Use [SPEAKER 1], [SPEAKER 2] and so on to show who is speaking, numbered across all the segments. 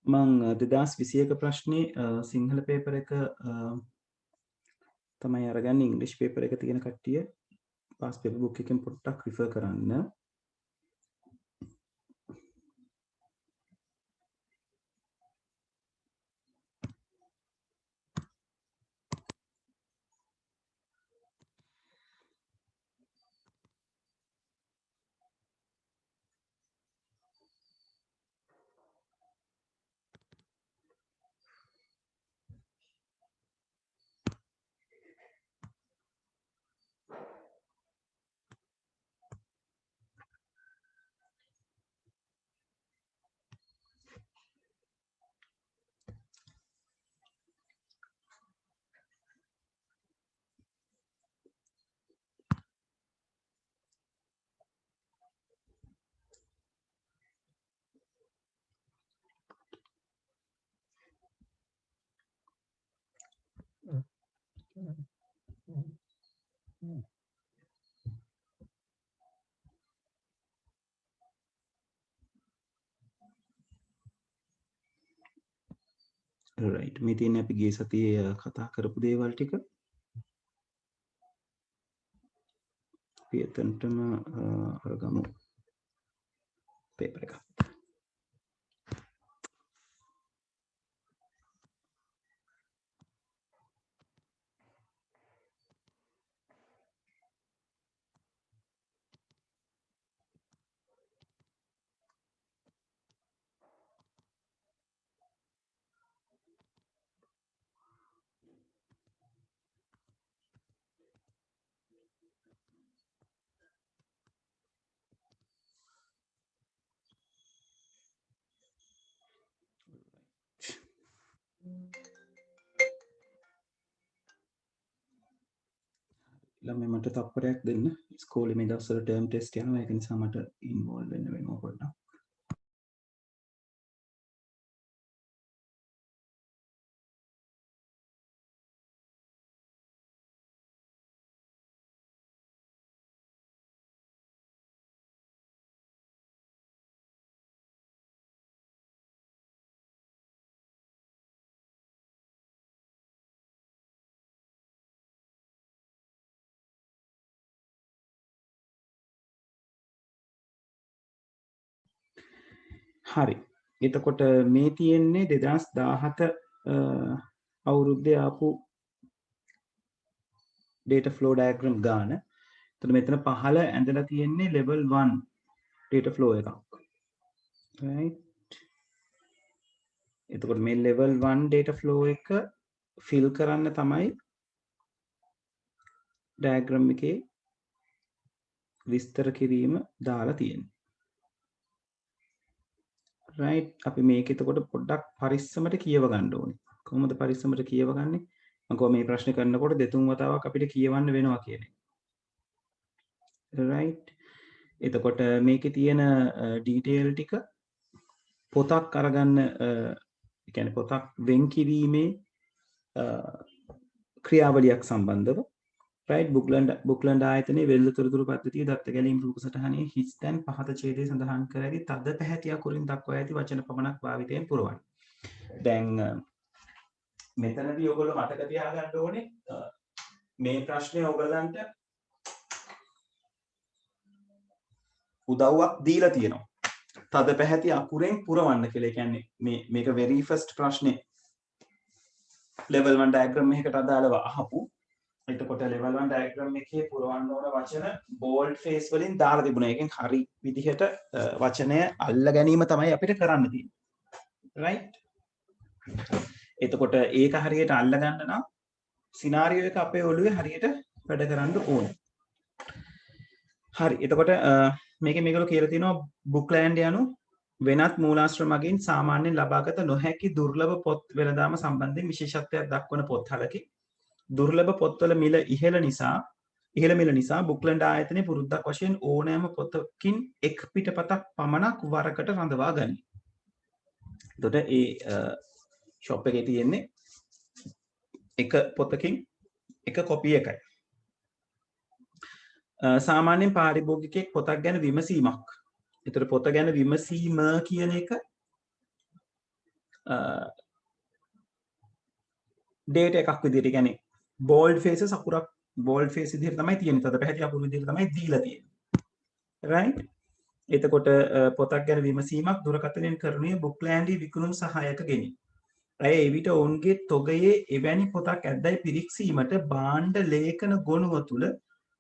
[SPEAKER 1] මං 2021 ප්‍රශ්නේ සිංහල පේපර් එක තමයි අරගන්නේ. ඉංග්‍රීසි පේපර් එක තියෙන කට්ටිය පාස් පේපර් බුක් එකෙන් පොඩ්ඩක් රිෆර් කරන්න. right මේ තියෙන්නේ අපි ගිය සතියේ කතා කරපු දේවල් ටික. අපි එතනටම අරගමු පේපර් එක. ළමයි මට තප්පරයක් දෙන්න. ඉස්කෝලේ මේ දවස්වල ටර්ම් ටෙස්ට් යනවා. ඒක නිසා මට ඉන්වෝල්ව් වෙන්න වෙනවා පොඩ්ඩක්. හරි. එතකොට මේ තියෙන්නේ 2017 අවුරුද්දේ ආපු data flow diagram ගාන. එතකොට මෙතන පහළ ඇඳලා තියෙන්නේ level 1 data flow එකක්. right. එතකොට මේ level 1 data flow එක fill කරන්න තමයි diagram එකේ විස්තර කිරීම දාලා තියෙන්නේ. right. අපි මේක එතකොට පොඩ්ඩක් පරිස්සමට කියව ගන්න ඕනේ. කොහොමද පරිස්සමට කියවගන්නේ? මම කොහොම මේ ප්‍රශ්නේ කරනකොට දෙතුන් වතාවක් අපිට කියවන්න වෙනවා කියන්නේ. right. එතකොට මේකේ තියෙන detail ටික පොතක් අරගන්න කියන්නේ පොතක් වෙන් කිරීමේ ක්‍රියාවලියක් සම්බන්ධව right. බුක්ලන්ඩ් ආයතනයේ වෙළඳ තොරතුරු පද්ධතිය දත්ත ගැලීම් රූප සටහනේ හිස් තැන් පහත ඡේදයේ සඳහන් කර ඇති තද පැහැති අකුරින් දක්වා ඇති වචන පමණක් භාවිතයෙන් පුරවන්න. දැන් මෙතනදී ඔයගොල්ලෝ මතක තියාගන්න ඕනේ මේ ප්‍රශ්නේ ඔයගලන්ට උදව්වක් දීලා තියෙනවා. තද පැහැති අකුරෙන් පුරවන්න කියලා. ඒ කියන්නේ මේක very first ප්‍රශ්නේ level 1 diagram එකකට අදාළව අහපු. එතකොට level 1 diagram එකේ පුරවන්න ඕන වචන bold face වලින් දාලා තිබුණා. ඒකෙන් හරි විදිහට වචනය අල්ල ගැනීම තමයි අපිට කරන්න තියෙන්නේ. right. එතකොට ඒක හරියට අල්ල ගන්න නම් සිනාරියෝ එක අපේ ඔළුවේ හරියට වැඩ කරන්න ඕනේ. හරි. එතකොට මේකේ මේගොල්ලෝ කියලා තිනවා බුක්ලෑන්ඩ් යනු වෙනත් මූලාශ්‍ර මගින් සාමාන්‍යයෙන් ලබාගත නොහැකි දුර්ලභ පොත් වෙළඳාම සම්බන්ධයෙන් විශේෂත්වයක් දක්වන පොත්හලකි. දුර්ලභ පොත්වල මිල ඉහළ මිල නිසා බුක්ලන්ඩ් ආයතනයේ පුරුද්දක් වශයෙන් ඕනෑම පොතකින් එක් පිටපතක් පමණක් වරකට රඳවා ගනී. එතකොට ඒ ෂොප් එකේ තියෙන්නේ එක පොතකින් එක කොපි එකයි. සාමාන්‍යයෙන් පාරිභෝගිකයෙක් පොතක් ගැන විමසීමක්. ඒතර පොත ගැන විමසීම කියන එක data එකක් විදිහට කියන්නේ bold faces අකුරක් bold face විදිහට තමයි තියෙන්නේ. තද පැහැති අකුරු විදිහට තමයි දීලා තියෙන්නේ. right? එතකොට පොතක් ගැන විමසීමක් දුරකථනයෙන් කරනුයේ බුක්ලෑන්ඩි විකුණුම් සහායක ගෙනි. ඇය එවිට ඔවුන්ගේ තොගයේ එවැනි පොතක් ඇද්දැයි පිරික්සීමට භාණ්ඩ ලේඛන ගොනුව තුළ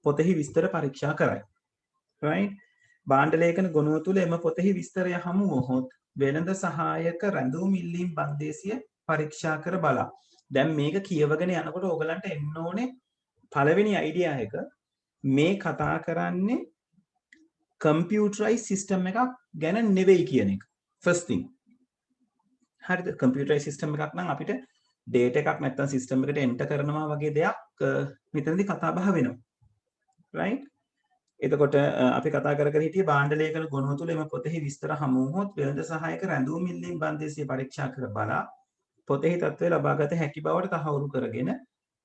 [SPEAKER 1] පොතෙහි විස්තර පරීක්ෂා කරයි. right? භාණ්ඩ ලේඛන ගොනුව තුළ එම පොතෙහි විස්තරය හමු වුවහොත් වෙළඳ සහායක රැඳවුම් ඉල්ලීම් බන්දේසිය පරීක්ෂා කර බලා. දැන් මේක කියවගෙන යනකොට ඔයගලන්ට එන්න ඕනේ පළවෙනි අයිඩියා එක මේ කතා කරන්නේ කම්පියුටරයිස් සිස්ටම් එකක් ගැන නෙවෙයි කියන එක. first thing. හරිද? කම්පියුටරයිස් සිස්ටම් එකක් නම් අපිට data එකක් නැත්තම් සිස්ටම් එකට එන්ටර් කරනවා වගේ දෙයක් මෙතනදී කතා බහ වෙනවා. right? එතකොට අපි කතා කර කර හිටියේ භාණ්ඩ ලේඛන ගොනුව තුළ එම පොතෙහි විස්තර හමු වුවහොත් වෙළඳ සහායක රැඳවුම් ඉල්ලීම් බන්දේසිය පරීක්ෂා කර බලා පොතෙහි තත්ත්වය ලබාගත හැකි බවට තහවුරු කරගෙන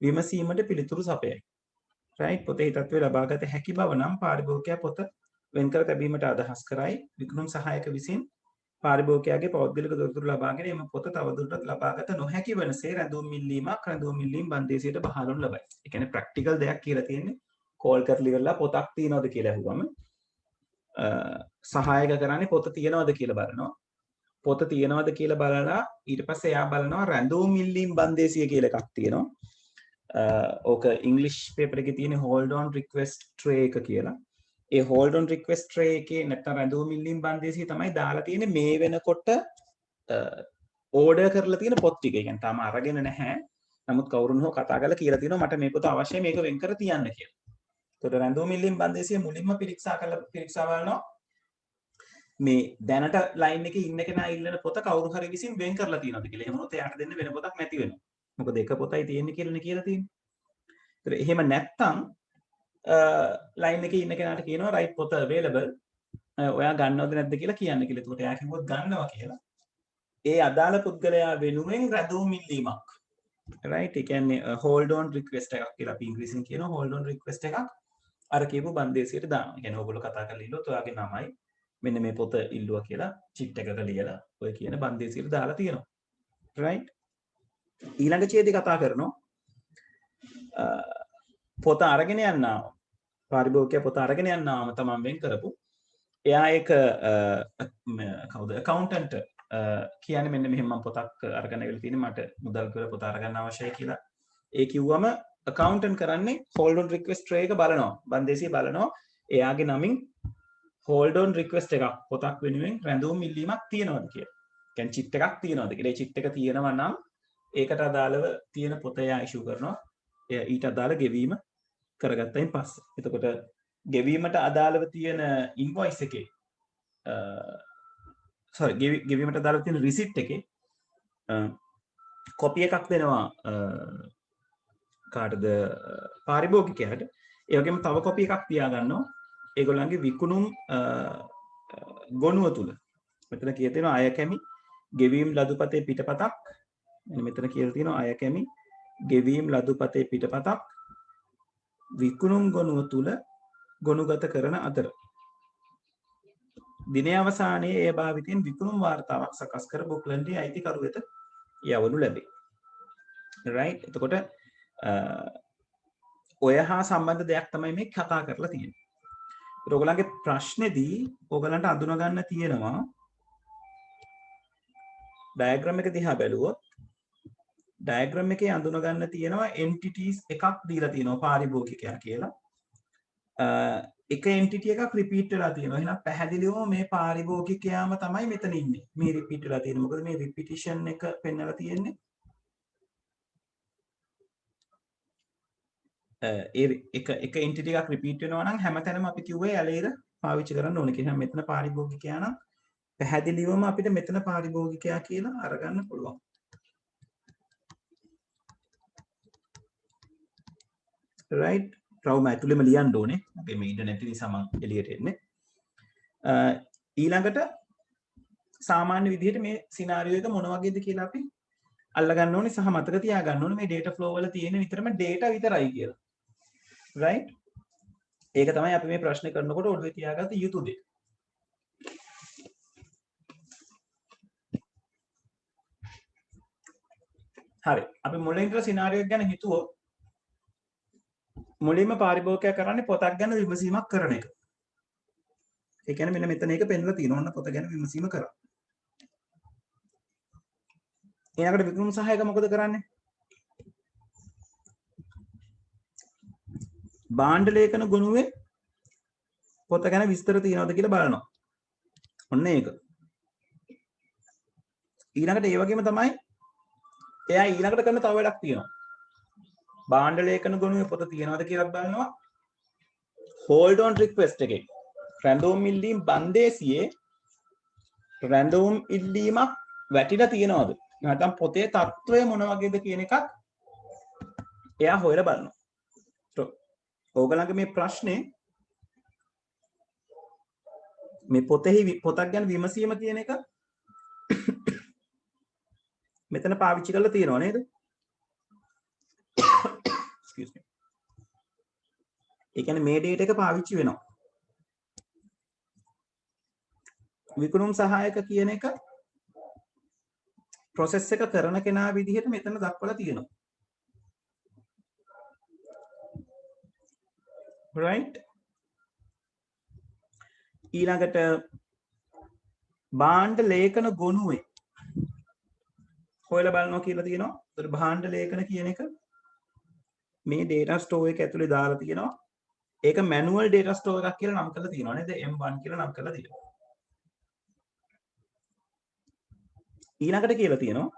[SPEAKER 1] විමසීමට පිළිතුරු සපයයි. right? පොතෙහි තත්ත්වය ලබාගත හැකි බව නම් පාරිභෝගිකයා පොත වෙන්කර තැබීමට අදහස් කරයි. විකුණුම් සහායක විසින් පාරිභෝගිකයාගේ පෞද්ගලික තොරතුරු ලබාගෙන එම පොත තවදුරටත් ලබාගත නොහැකි වනසේ රැඳවුම් ඉල්ලීම් බන්දේසියට බහලුන් ලබයි. ඒ කියන්නේ ප්‍රැක්ටිකල් දෙයක් කියලා තියෙන්නේ. කෝල් කරලා ඉවරලා පොතක් තියනවද කියලා අහුවම සහායක කරන්නේ පොත තියනවද කියලා බලනවා. පොත තියනවද කියලා බලලා ඊට පස්සේ එයා බලනවා රැඳවුම් ඉල්ලීම් බන්දේසිය කියලා එකක් තියෙනවා. ඕක ඉංග්ලිෂ් පේපර් එකේ තියෙන hold on request tray එක කියලා. ඒ hold on request tray එකේ නැත්නම් රැඳවුම් ඉල්ලීම් බන්දේසිය තමයි දාලා තියෙන්නේ මේ වෙනකොට ඕඩර් කරලා තියෙන පොත් ටික. ඒ කියන්නේ තාම අරගෙන නැහැ. නමුත් කවුරුන් හෝ කතා කරලා කියලා තියෙනවා මට මේ පොත අවශ්‍යයි මේක වෙන් කර තියන්න කියලා. එතකොට රැඳවුම් ඉල්ලීම් බන්දේසිය මුලින්ම පරීක්ෂා බලනවා මේ දැනට ලයින් එකේ ඉන්න කෙනා ඉල්ලන පොත කවුරු හරි විසින් වෙන් කරලා තියෙනවද කියලා. එහෙම වුණොත් එයාට දෙන්න වෙන පොතක් නැති වෙනවා. මොකද එක පොතයි තියෙන්නේ කියලානේ කියලා තියෙන්නේ. ඒතර එහෙම නැත්තම් ලයින් එකේ ඉන්න කෙනාට කියනවා රයිට් පොත available ඔයා ගන්නවද නැද්ද කියලා කියන්න කියලා. එතකොට එයා කිව්වොත් ගන්නවා කියලා. ඒ අදාළ පුද්ගලයා වෙනුවෙන් රැඳවුම් ඉල්ලීමක්. right? ඒ කියන්නේ hold on request එකක් කියලා අපි ඉංග්‍රීසියෙන් කියනවා hold on request එකක් අර කියපු බන්දේසියට දානවා. ඒ කියන්නේ ඕගොල්ලෝ කතා කරලා ඉල්ලුවොත් ඔයාගේ නමයි මෙන්න මේ පොත ඉල්ලුවා කියලා චිට් එකක ලියලා ඔය කියන බන්දේසියට දාලා තියෙනවා. right? ඊළඟ ඡේදේ කතා කරනවා පොත අරගෙන යන්නාම පාරිභෝගිකයා පොත අරගෙන යන්නාම තමන් වෙන් කරපු එයා ඒක කවුද accountant කියන්නේ මෙන්න මෙහෙම මම පොතක් අරගෙන ඉවිල්ලා තියෙන්නේ මට මුදල් කියලා පොත අරගන්න අවශ්‍යයි කියලා. ඒ කිව්වම accountant කරන්නේ hold on request tray එක බලනවා. බන්දේසිය බලනවා එයාගේ නමින් hold on request එකක් පොතක් වෙනුවෙන් රැඳවුම් ඉල්ලීමක් තියෙනවද කියලා. කියන්නේ චිට් එකක් තියෙනවද කියලා. ඒ චිට් එක තියෙනවා නම් ඒකට අදාළව තියෙන පොත එයා ඉෂුව කරනවා. ඊට අදාළ ගෙවීම කරගත්තයින් පස්සේ. එතකොට ගෙවීමට අදාළව තියෙන ඉන්වොයිස් එකේ ගෙවීමට අදාළව තියෙන රිසිට් එකේ කොපි එකක් දෙනවා කාටද පාරිභෝගිකයාට. ඒ වගේම තව කොපි එකක් තියාගන්නවා ඒගොල්ලන්ගේ විකුණුම් ගොනුව තුල. මෙතන කියලා තියෙනවා අය කැමි ගෙවීම් ලදුපතේ පිටපතක්. මෙතන කියලා තියෙනවා අය කැමි ගෙවීම් ලදුපතේ පිටපතක් විකුණුම් ගොනුව තුල ගොනුගත කරන අතර දිනේ අවසානයේ ඒ භාවිතයෙන් විකුණුම් වාර්තාවක් සකස් කර බුක්ලන්ඩි අයිතිකරු වෙත යවනු ලැබේ. right? එතකොට ඔය හා සම්බන්ධ දෙයක් තමයි මේ කතා කරලා තියෙන්නේ. ඔයගොල්ලන්ගේ ප්‍රශ්නේදී ඔයගලන්ට අඳුන ගන්න තියෙනවා ඩයග්‍රෑම් එක දිහා බැලුවොත් ඩයග්‍රෑම් එකේ අඳුන ගන්න තියෙනවා entities එකක් දීලා තියෙනවා පාරිභෝගිකයා කියලා. එක entity එකක් repeat වෙලා තියෙනවා. එහෙනම් පැහැදිලිවම මේ පාරිභෝගිකයාම තමයි මෙතන ඉන්නේ. මේ repeat වෙලා තියෙන්නේ. මොකද මේ repetition එක පෙන්වලා තියෙන්නේ. එක entity එකක් repeat වෙනවා නම් හැමතැනම අපි කිව්වේ ඇලේර පාවිච්චි කරන්න ඕනේ කියලා. මෙතන පාරිභෝගිකයා නම් පැහැදිලිවම අපිට මෙතන පාරිභෝගිකයා කියලා අරගන්න පුළුවන්. right? රවුම ඇතුළෙම ලියන්න ඕනේ. අපේ මේ ඉන්ටර්නෙට් නිසා මම එළියට එන්නේ. ඊළඟට සාමාන්‍ය විදිහට මේ සිනාරියෝ එක මොන වගේද කියලා අපි අල්ලගන්න ඕනේ සහ මතක තියාගන්න ඕනේ මේ data flow වල තියෙන විතරම data විතරයි කියලා. right? ඒක තමයි අපි මේ ප්‍රශ්නේ කරනකොට ඔළුවේ තියාගත්ත යුතු දේ. හරි අපි මුලින් ඉඳලා සිනාරියෝ ගැන හිතුවොත් මුලින්ම පාරිභෝගිකයා කරන්නේ පොතක් ගැන විමසීමක් කරන එක. ඒ කියන්නේ මෙන්න මෙතන එක පෙන්නලා තියෙනවා. ඔන්න පොත ගැන විමසීම කරා. ඊළඟට වික්‍රම සහායක මොකද කරන්නේ? භාණ්ඩ ලේඛන ගොනුවේ පොත ගැන විස්තර තියෙනවද කියලා බලනවා. ඔන්න ඒක. ඊළඟට ඒ වගේම තමයි එයා ඊළඟට කරන තව වැඩක් තියෙනවා. භාණ්ඩ ලේඛන ගොනුවේ පොත තියෙනවද කියලා බලනවා. hold on request එකේ රැඳවුම් ඉල්ලීම් බන්දේසියේ රැඳවුම් ඉල්ලීමක් වැටිලා තියෙනවද? නැත්නම් පොතේ තත්ත්වය මොන වගේද කියන එකක් එයා හොයලා බලනවා. ඕගලන්ගේ මේ ප්‍රශ්නේ මේ පොතක් ගැන විමසීම කියන එක මෙතන පාවිච්චි කරලා තියෙනව නේද? excuse me. ඒ කියන්නේ මේ ඩේටා එක පාවිච්චි වෙනවා. විකුණුම් සහායක කියන එක process එක කරන කෙනා විදිහට මෙතන දක්වලා තියෙනවා. right? ඊළඟට භාණ්ඩ ලේඛන ගොනුවේ හොයලා බලනවා කියලා තියෙනවා. ඒතර භාණ්ඩ ලේඛන කියන එක මේ data store එක ඇතුලේ දාලා තියෙනවා. ඒක manual data store එකක් කියලා නම් කරලා තියෙනවා නේද? M1 කියලා නම් කරලා තියෙනවා. ඊළඟට කියලා තියෙනවා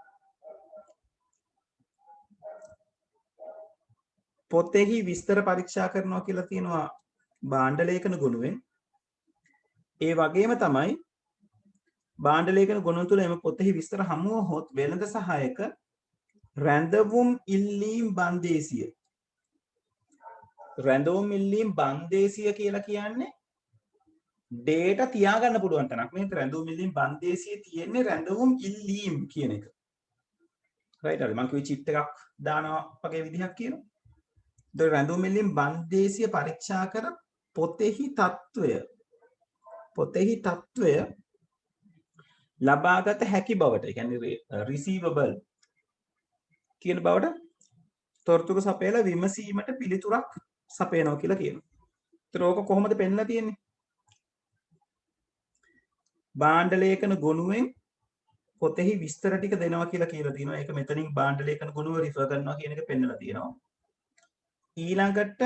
[SPEAKER 1] පොතෙහි විස්තර පරීක්ෂා කරනවා කියලා තියෙනවා භාණ්ඩ ලේඛන ගොනුවෙන්. ඒ වගේම තමයි භාණ්ඩ ලේඛන ගොනුව තුළ එම පොතෙහි විස්තර හමු වුවහොත් වෙළඳ සහායක රැඳවුම් ඉල්ලීම් බන්දේසිය. රැඳවුම් ඉල්ලීම් බන්දේසිය කියලා කියන්නේ data තියාගන්න පුළුවන් තැනක්. මේ රැඳවුම් ඉල්ලීම් බන්දේසියේ තියෙන්නේ රැඳවුම් ඉල්ලීම් කියන එක. right හරි මම කිව්වේ චිට් එකක් දානවා වගේ විදිහක් කියනවා. ඒතර රැඳවුම් ඉල්ලීම් බන්දේසිය පරීක්ෂා කර පොතෙහි තත්ත්වය ලබාගත හැකි බවට, ඒ කියන්නේ receivable කියන බවට තොරතුරු සපයලා විමසීමට පිළිතුරක් සපයනවා කියලා කියනවා. ඒතර ඕක කොහොමද පෙන්නලා තියෙන්නේ? භාණ්ඩ ලේඛන ගොනුවෙන් පොතෙහි විස්තර ටික දෙනවා කියලා තියෙනවා. ඒක මෙතනින් භාණ්ඩ ලේඛන ගොනුව රිෆර් කරනවා කියන එක පෙන්නලා තියෙනවා. ඊළඟට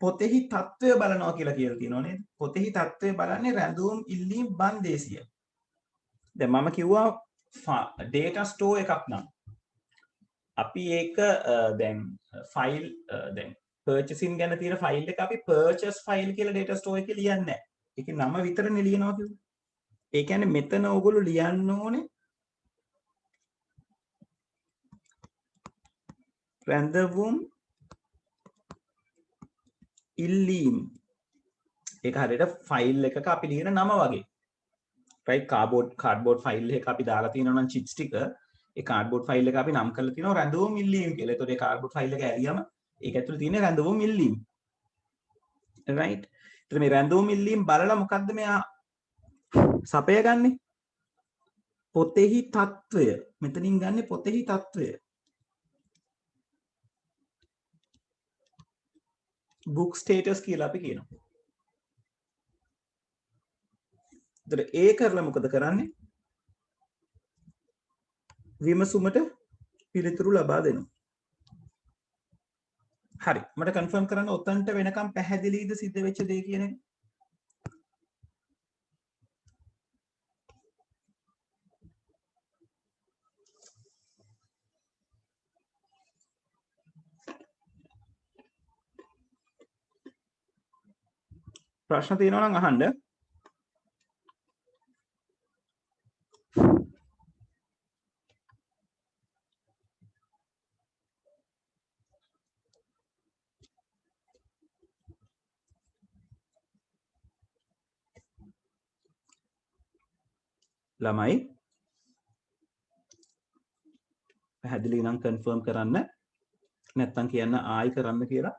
[SPEAKER 1] පොතෙහි තත්ත්වය බලනවා කියලා තියෙනවා නේද? පොතෙහි තත්ත්වය බලන්නේ රැඳවුම් ඉල්ලීම් බන්දේසිය. දැන් මම කිව්වා data store එකක් නම් අපි ඒක දැන් ෆයිල් දැන් purchasing ගැන තියෙන ෆයිල් එක අපි purchase file කියලා data store එකේ ලියන්නේ නැහැ. ඒකේ නම විතරනේ ලියනවා කිව්වේ. ඒ කියන්නේ මෙතන ඕගොල්ලෝ ලියන්න ඕනේ රැඳවුම් ඉල්ලීම්. ඒක හරියට ෆයිල් එකක අපි ලියන නම වගේ. right cardboard ෆයිල් එක අපි දාලා තියෙනවා නම් chits ටික ඒ cardboard ෆයිල් එක අපි නම් කරලා තියෙනවා රැඳවුම් ඉල්ලීම් කියලා. ඒතකොට ඒ cardboard ෆයිල් එක ඇරියම ඒක ඇතුලේ තියෙන රැඳවුම් ඉල්ලීම්. right? ඒතර මේ රැඳවුම් ඉල්ලීම් බලලා මොකද්ද මෙයා සපයගන්නේ? පොතෙහි තත්ත්වය. මෙතනින් ගන්න පොතෙහි තත්ත්වය. book status කියලා අපි කියනවා. ඒතර ඒ කරලා මොකද කරන්නේ? විමසුමට පිළිතුරු ලබා දෙනවා. හරි. මට කන්ෆර්ම් කරන්න ඔතනට වෙනකම් පැහැදිලිද සිද්ධ වෙච්ච දේ කියන එක? ප්‍රශ්න තියෙනවා නම් අහන්න. ළමයි පැහැදිලි නම් කන්ෆර්ම් කරන්න. නැත්තම් කියන්න ආයි කරන්න කියලා.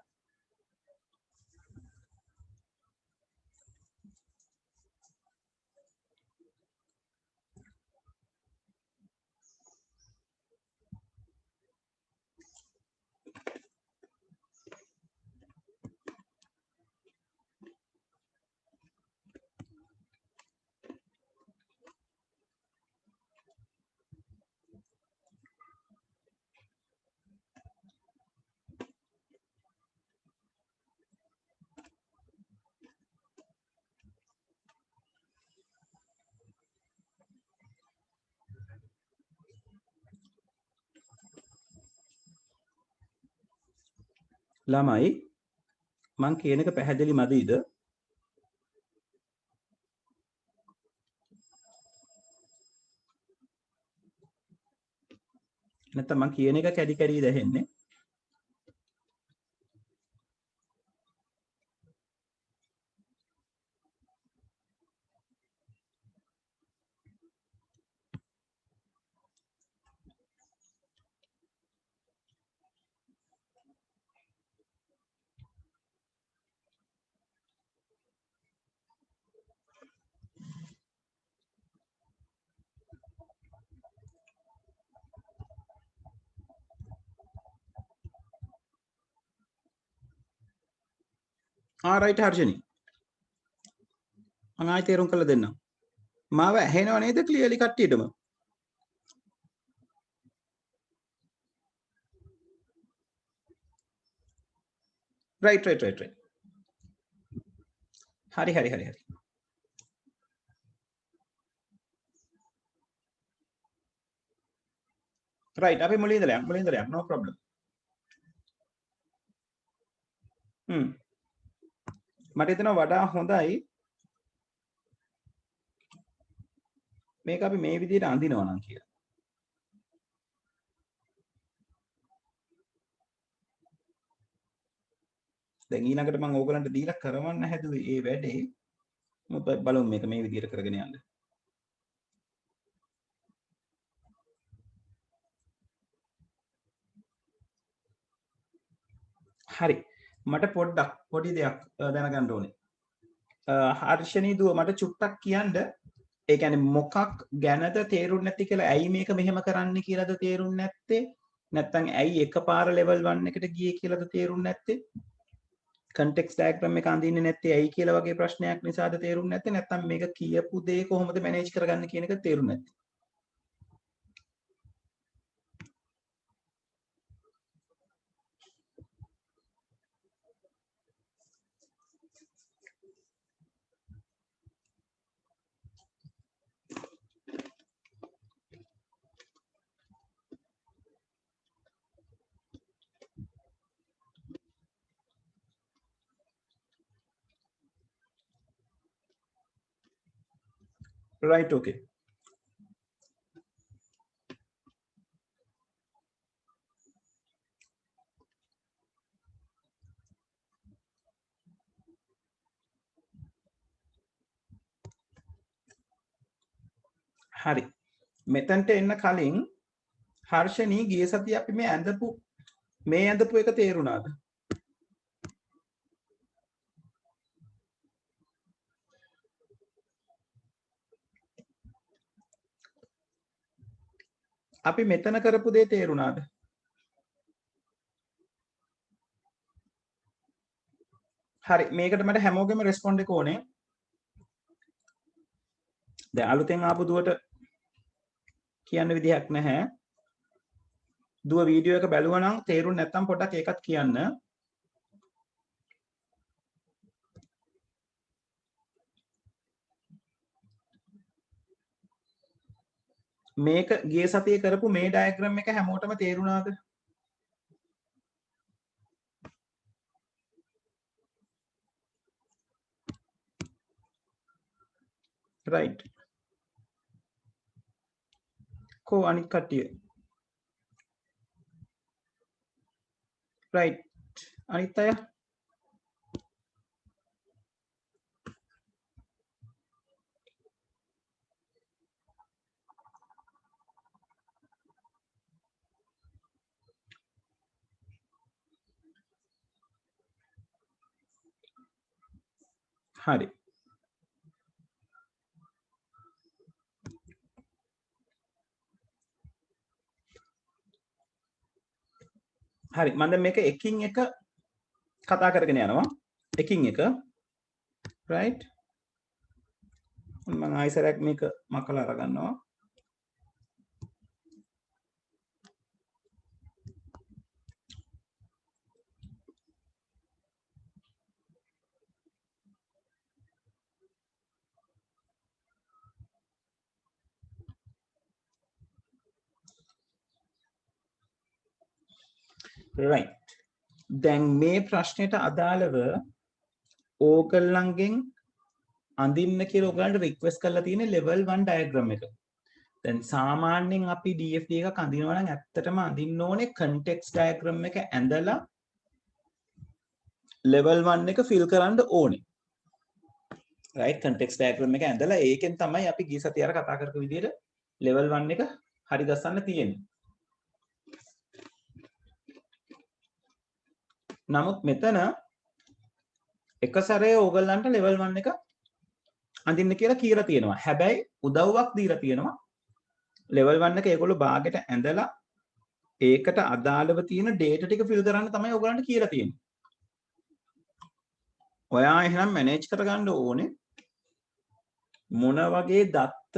[SPEAKER 1] ළමයි මං කියන එක පැහැදිලි මදිද? නැත්නම් මං කියන එක කැඩි කැඩි දැහෙන්නේ? රයිට් හර්ෂණි. මං ආයෙ තේරුම් කරලා දෙන්නම්. මාව ඇහෙනව නේද ක්ලියර්ලි කට්ටියටම? රයිට්. හරි. රයිට් අපි මුලින් ඉඳලා යමු. no problem. මට හිතෙනවා වඩා හොඳයි මේක අපි මේ විදිහට අඳිනවා නම් කියලා. දැන් ඊළඟට මම ඕගලන්ට දීලා කරවන්න හැදුවේ මේ වැඩේ. මොකද බලමු මේක මේ විදිහට කරගෙන යන්න. හරි. මට පොඩි දෙයක් දැනගන්න ඕනේ. හර්ෂණී දුව මට චුට්ටක් කියන්න. ඒ කියන්නේ මොකක් ගැනද තේරුන්නේ නැති කියලා ඇයි මේක මෙහෙම කරන්න කියලාද තේරුන්නේ නැත්තේ? නැත්නම් ඇයි එකපාර level 1 එකට ගියේ කියලාද තේරුන්නේ නැත්තේ? context diagram එක අඳින්නේ නැත්තේ ඇයි කියලා වගේ ප්‍රශ්නයක් නිසාද තේරුන්නේ නැත්තේ? නැත්නම් මේක කියපු දේ කොහොමද manage කරගන්න කියන එක තේරුන්නේ නැත්තේ? right okay. හරි. මෙතනට එන්න කලින් හර්ෂණී ගිය සතිය අපි මේ ඇඳපු එක තේරුණාද? අපි මෙතන කරපු දේ තේරුණාද? හරි මේකට මට හැමෝගෙම රෙස්පොන්ඩ් එක ඕනේ. දැන් අලුතෙන් ආපු දුවට කියන්න විදිහක් නැහැ. දුව වීඩියෝ එක බැලුවා නම් තේරුම් නැත්නම් පොඩ්ඩක් ඒකත් කියන්න. මේක ගිය සතියේ කරපු මේ ඩයග්‍රෑම් එක හැමෝටම තේරුණාද? right. කෝ අනිත් කට්ටිය? right. අනිත් අය? හරි. හරි මම දැන් මේක එකින් එක කතා කරගෙන යනවා. එකින් එක right. මම ආයිසරක් මේක මකලා අරගන්නවා. right. දැන් මේ ප්‍රශ්නෙට අදාළව ඕගොල්ලන්ගෙන් අඳින්න කියලා ඔයගලන්ට රික්වෙස්ට් කරලා තියෙන level 1 diagram එක. දැන් සාමාන්‍යයෙන් අපි DFD එකක් අඳිනවා නම් ඇත්තටම අඳින්න ඕනේ context diagram එක ඇඳලා level 1 එක fill කරන්න ඕනේ. right context diagram එක ඇඳලා ඒකෙන් තමයි අපි ගිය සතිය අර කතා කරපු විදිහට level 1 එක හරි ගස්සන්න තියෙන්නේ. නමුත් මෙතන එක සැරේ ඕගොල්ලන්ට level 1 එක අඳින්න කියලා කියලා තියෙනවා. හැබැයි උදව්වක් දීලා තියෙනවා. level 1 එක ඒගොල්ලෝ භාගයට ඇඳලා ඒකට අදාළව තියෙන data ටික fill කරන්න තමයි ඕගොල්ලන්ට කියලා තියෙන්නේ. ඔයා එහෙනම් manage කරගන්න ඕනේ මොන වගේ දත්ත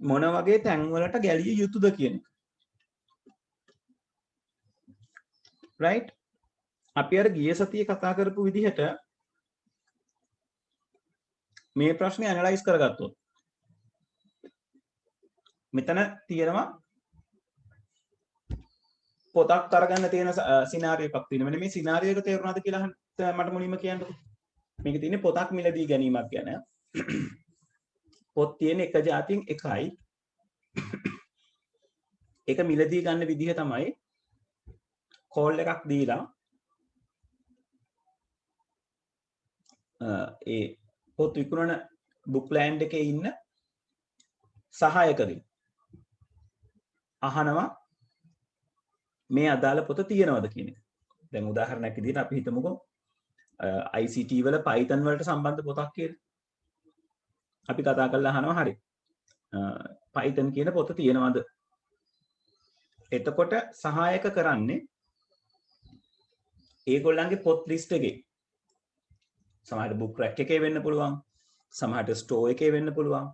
[SPEAKER 1] මොන වගේ තැන් වලට ගැලිය යුතුද කියන එක. right අපි අර ගිය සතියේ කතා කරපු විදිහට මේ ප්‍රශ්නේ ඇනලයිස් කරගත්තොත් මෙතන තියෙනවා පොතක් අරගන්න තියෙන සිනාරියෝ එකක් තියෙනවා. මෙන්න මේ සිනාරියෝ එක තේරුණාද කියලා මට මුලින්ම කියන්නකෝ. මේකේ තියෙන්නේ පොතක් මිලදී ගැනීමක් ගැන. පොත් තියෙන එක જાතියෙන් එකයි. ඒක මිලදී ගන්න විදිහ තමයි කෝල් එකක් දීලා ඒ පොත් විකුණන බුක්ලෑන්ඩ් එකේ ඉන්න සහායකගෙන් අහනවා මේ අදාළ පොත තියෙනවද කියන එක. දැන් උදාහරණයක් විදිහට අපි හිතමුකෝ ICT වල Python වලට සම්බන්ධ පොතක් කියලා. අපි කතා කරලා අහනවා හරි. Python කියන පොත තියෙනවද? එතකොට සහායක කරන්නේ ඒගොල්ලන්ගේ පොත් ලිස්ට් එකේ සමහරට බුක් රැක් එකේ වෙන්න පුළුවන්, සමහරට ස්ටෝර් එකේ වෙන්න පුළුවන්,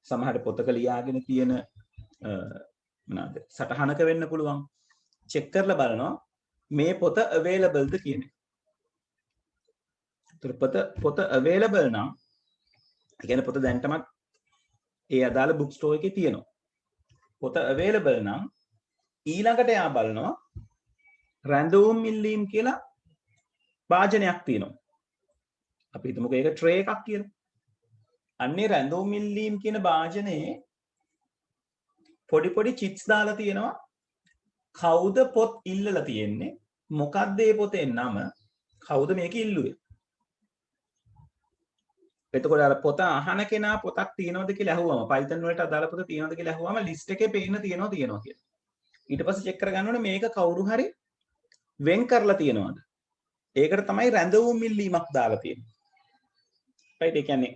[SPEAKER 1] සමහරට පොතක ලියාගෙන තියෙන මොනවාද සටහනක වෙන්න පුළුවන්. චෙක් කරලා බලනවා මේ පොත available ද කියන එක. ඒතර පොත available නම් ඒ කියන්නේ පොත දැන්ටමත් ඒ අදාළ බුක් ස්ටෝර් එකේ තියෙනවා. පොත available නම් ඊළඟට එයා බලනවා රැඳවුම් මිල්ලීම් කියලා වාජනයක් තියෙනවා. අපි හිතමුකෝ ඒක ට්‍රේ එකක් කියලා. අන්නේ රැඳවුම් මිල්ලීම් කියන වාජනයේ පොඩි පොඩි චිට්ස් දාලා තියෙනවා. කවුද පොත් ඉල්ලලා තියෙන්නේ? මොකක්ද මේ පොතේ නම? කවුද මේක ඉල්ලුවේ? එතකොට අර පොත අහන කෙනා පොතක් තියෙනවද කියලා අහුවම Python වලට අදාළ පොත තියෙනවද කියලා අහුවම ලිස්ට් එකේ පේන්න තියෙනවා කියලා. ඊට පස්සේ චෙක් කරගන්න ඕනේ මේක කවුරු හරි වෙන් කරලා තියෙනවද? ඒකට තමයි රැඳවුම් මිල්ලීමක් දාලා තියෙන්නේ. right ඒ කියන්නේ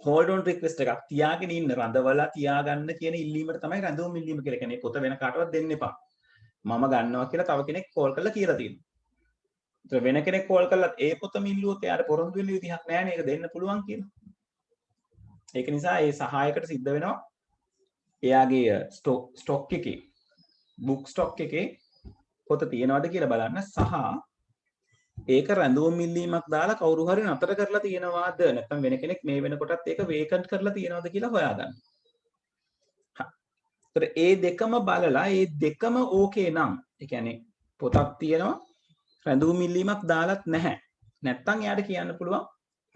[SPEAKER 1] hold on request එකක් තියාගෙන ඉන්න රඳවලා තියාගන්න කියන ඉල්ලීමට තමයි රැඳවුම් මිල්ලීම කියලා කියන්නේ. පොත වෙන කාටවත් දෙන්න එපා. මම ගන්නවා කියලා තව කෙනෙක් කෝල් කරලා කියලා තියෙනවා. ඒතර වෙන කෙනෙක් කෝල් කරලා ඒ පොත මිල්ලුවොත් එයාට පොරොන්දු වෙන්න විදිහක් නැහැ නේ ඒක දෙන්න පුළුවන් කියලා. ඒක නිසා ඒ සහායකට සිද්ධ වෙනවා එයාගේ ස්ටොක් එකේ බුක් ස්ටොක් එකේ පොත තියෙනවද කියලා බලන්න සහ ඒක රැඳවුම් මිල්ලීමක් දාලා කවුරු හරි නතර කරලා තියෙනවාද නැත්නම් වෙන කෙනෙක් මේ වෙනකොටත් ඒක වේකන්ට් කරලා තියෙනවද කියලා හොයාගන්න. ඒතර ඒ දෙකම බලලා ඒ දෙකම ඕකේ නම් ඒ කියන්නේ පොතක් තියෙනවා රැඳවුම් මිල්ලීමක් දාලත් නැහැ. නැත්නම් එයාට කියන්න පුළුවන්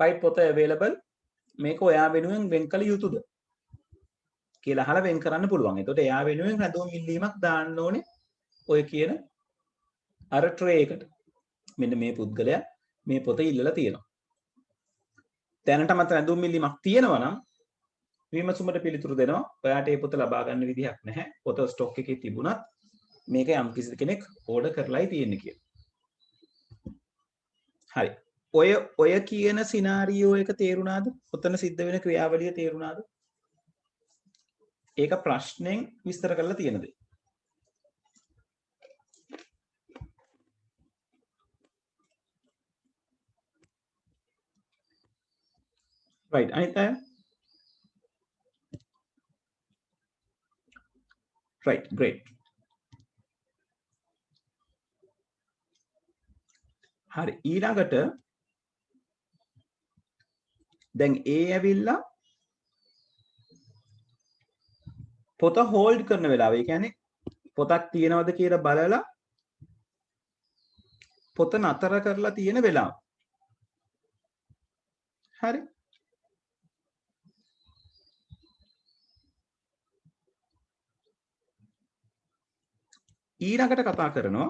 [SPEAKER 1] right පොත available මේක ඔයා වෙනුවෙන් වෙන් කළ යුතුද කියලා අහලා වෙන් කරන්න පුළුවන්. එතකොට එයා වෙනුවෙන් රැඳවුම් මිල්ලීමක් දාන්න ඕනේ ඔය කියන අර ට්‍රේ එකට. මෙන්න මේ පුද්ගලයා මේ පොත ඉල්ලලා තියෙනවා. දැනටමත් රැඳවුම් මිල්ලීමක් තියෙනවා නම් විමසුමට පිළිතුරු දෙනවා. ඔයාට මේ පොත ලබා ගන්න විදිහක් නැහැ. පොත ස්ටොක් එකේ තිබුණත් මේක යම් කිසි කෙනෙක් ඕඩර් කරලායි තියෙන්නේ කියලා. හරි. ඔය කියන සිනාරියෝ එක තේරුණාද? ඔතන සිද්ධ වෙන ක්‍රියාවලිය තේරුණාද? ඒක ප්‍රශ්නෙන් විස්තර කරලා තියෙන දේ. right අනිත් අය right great හරි ඊළඟට දැන් ඒ ඇවිල්ලා පොත හෝල්ඩ් කරන වෙලාව ඒ කියන්නේ පොතක් තියෙනවද කියලා බලලා පොත නතර කරලා තියෙන වෙලාව. හරි. ඊළඟට කතා කරනවා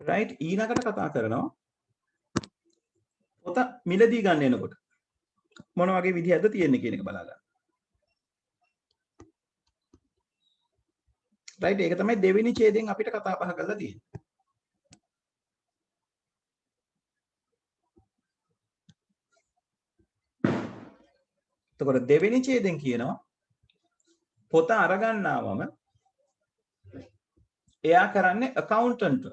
[SPEAKER 1] right ඊළඟට කතා කරනවා පොත මිලදී ගන්න එනකොට මොන වගේ විදිහක්ද තියෙන්නේ කියන එක බලා ගන්න. right ඒක තමයි දෙවෙනි ඡේදයෙන් අපිට කතා බහ කරලා තියෙන්නේ. එතකොට දෙවෙනි ඡේදයෙන් කියනවා පොත අරගන්නාවම එයා කරන්නේ accountant.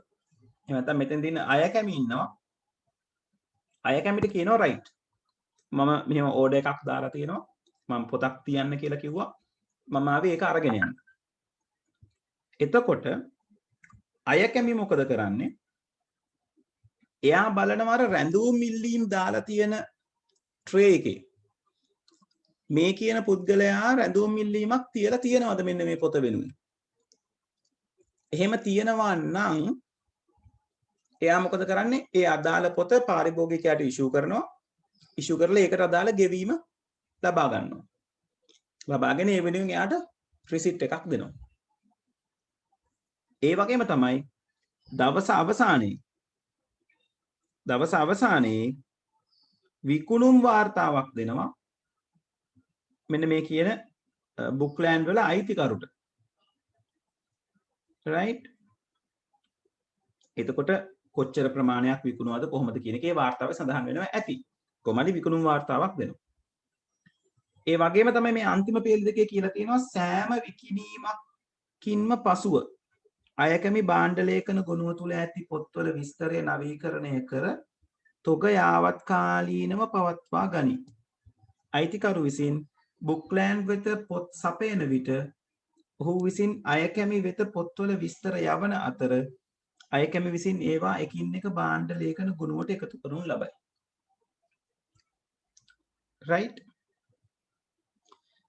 [SPEAKER 1] එහෙම නැත්නම් මෙතෙන් දින අය කැමි ඉන්නවා. අය කැමිට කියනවා right. මම මෙහෙම ඕඩර් එකක් දාලා තියෙනවා. මම පොතක් තියන්න කියලා කිව්වා. මම ආවේ ඒක අරගෙන යන්න. එතකොට අය කැමි මොකද කරන්නේ? එයා බලනවා අර රැඳුම් මිල්ලීම් දාලා තියෙන ට්‍රේ එකේ මේ කියන පුද්ගලයා රැඳුම් මිල්ලීමක් තියලා තියෙනවද මෙන්න මේ පොත වෙනුවෙන්? එහෙම තියෙනවා නම් එයා මොකද කරන්නේ? ඒ අදාළ පොත පාරිභෝගිකයාට ඉෂුව කරනවා. ඉෂුව කරලා ඒකට අදාළ ගෙවීම ලබා ගන්නවා. ලබාගෙන ඒ වෙනුවෙන් එයාට රිසිට් එකක් දෙනවා. ඒ වගේම තමයි දවස අවසානයේ විකුණුම් වාර්තාවක් දෙනවා. මෙන්න මේ කියන බුක්ලෑන්ඩ් වල අයිතිකරුට. right එතකොට කොච්චර ප්‍රමාණයක් විකුණුවද කොහොමද කියන එකේ වාර්තාවේ සඳහන් වෙනවා ඇති. කොහොමද විකුණුම් වාර්තාවක් දෙනවා. ඒ වගේම තමයි මේ අන්තිම පේල් දෙකේ කියලා තියෙනවා සෑම විකිණීමකින්ම පසුව අයකැමි භාණ්ඩ ලේඛන ගොනුව තුල ඇති පොත්වල විස්තරය නවීකරණය කර තොග යාවත්කාලීනව පවත්වා ගනී. අයිතිකරු විසින් බුක්ලෑන්ඩ් වෙත පොත් සපයන විට ඔහු විසින් අයකැමි වෙත පොත්වල විස්තර යවන අතර අයකැමි විසින් ඒවා එකින් එක භාණ්ඩ ලේඛන ගුණුවට එකතු කරනු ලබයි. right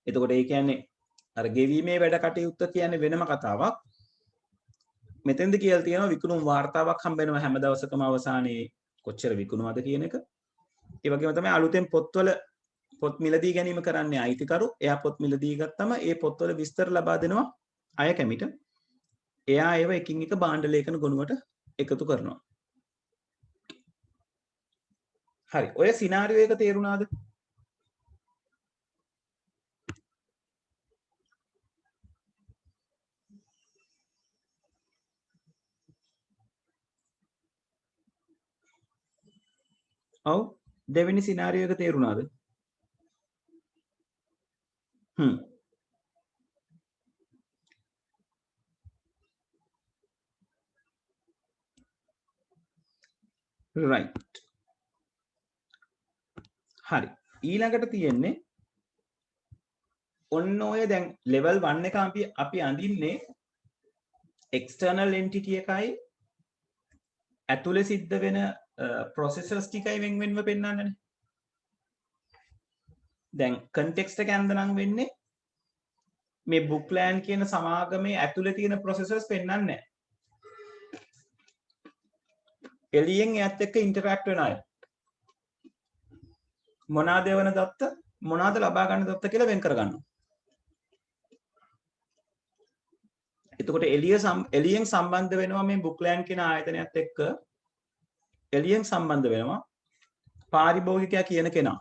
[SPEAKER 1] එතකොට ඒ කියන්නේ අර ගෙවීමේ වැඩ කටයුත්ත කියන්නේ වෙනම කතාවක්. මෙතෙන්ද කියලා තියෙනවා විකුණුම් වාර්තාවක් හම්බ වෙනවා හැම දවසකම අවසානයේ කොච්චර විකුණුවද කියන එක. ඒ වගේම තමයි අලුතෙන් පොත් මිලදී ගැනීම කරන්නේ අයිතිකරු. එයා පොත් මිලදී ගත්තම ඒ පොත්වල විස්තර ලබා දෙනවා අය කැමිට. එයා ඒව එකින් එක භාණ්ඩ ලේඛන ගොනුවට එකතු කරනවා. හරි. ඔය සිනාරියෝ එක තේරුණාද? ඔව්. දෙවෙනි සිනාරියෝ එක තේරුණාද? right හරි ඊළඟට තියෙන්නේ ඔන්න ඔය දැන් level 1 එක අපි අඳින්නේ external entity එකයි ඇතුලේ සිද්ධ වෙන processes ටිකයි වෙන්වෙන්ව පෙන්නන්නනේ. දැන් context එක ඇඳනම් වෙන්නේ මේ bookland කියන සමාගමේ ඇතුලේ තියෙන processes පෙන්නන්නේ නැහැ. එළියෙන් එයත් එක්ක ඉන්ටරැක්ට් වෙන අය. මොනවාද එවන දත්ත මොනවාද ලබා ගන්න දත්ත කියලා වෙන් කර ගන්නවා. එතකොට එළියෙන් සම්බන්ධ වෙනවා මේ bookland කියන ආයතනයත් එක්ක එළියෙන් සම්බන්ධ වෙනවා පාරිභෝගිකයා කියන කෙනා.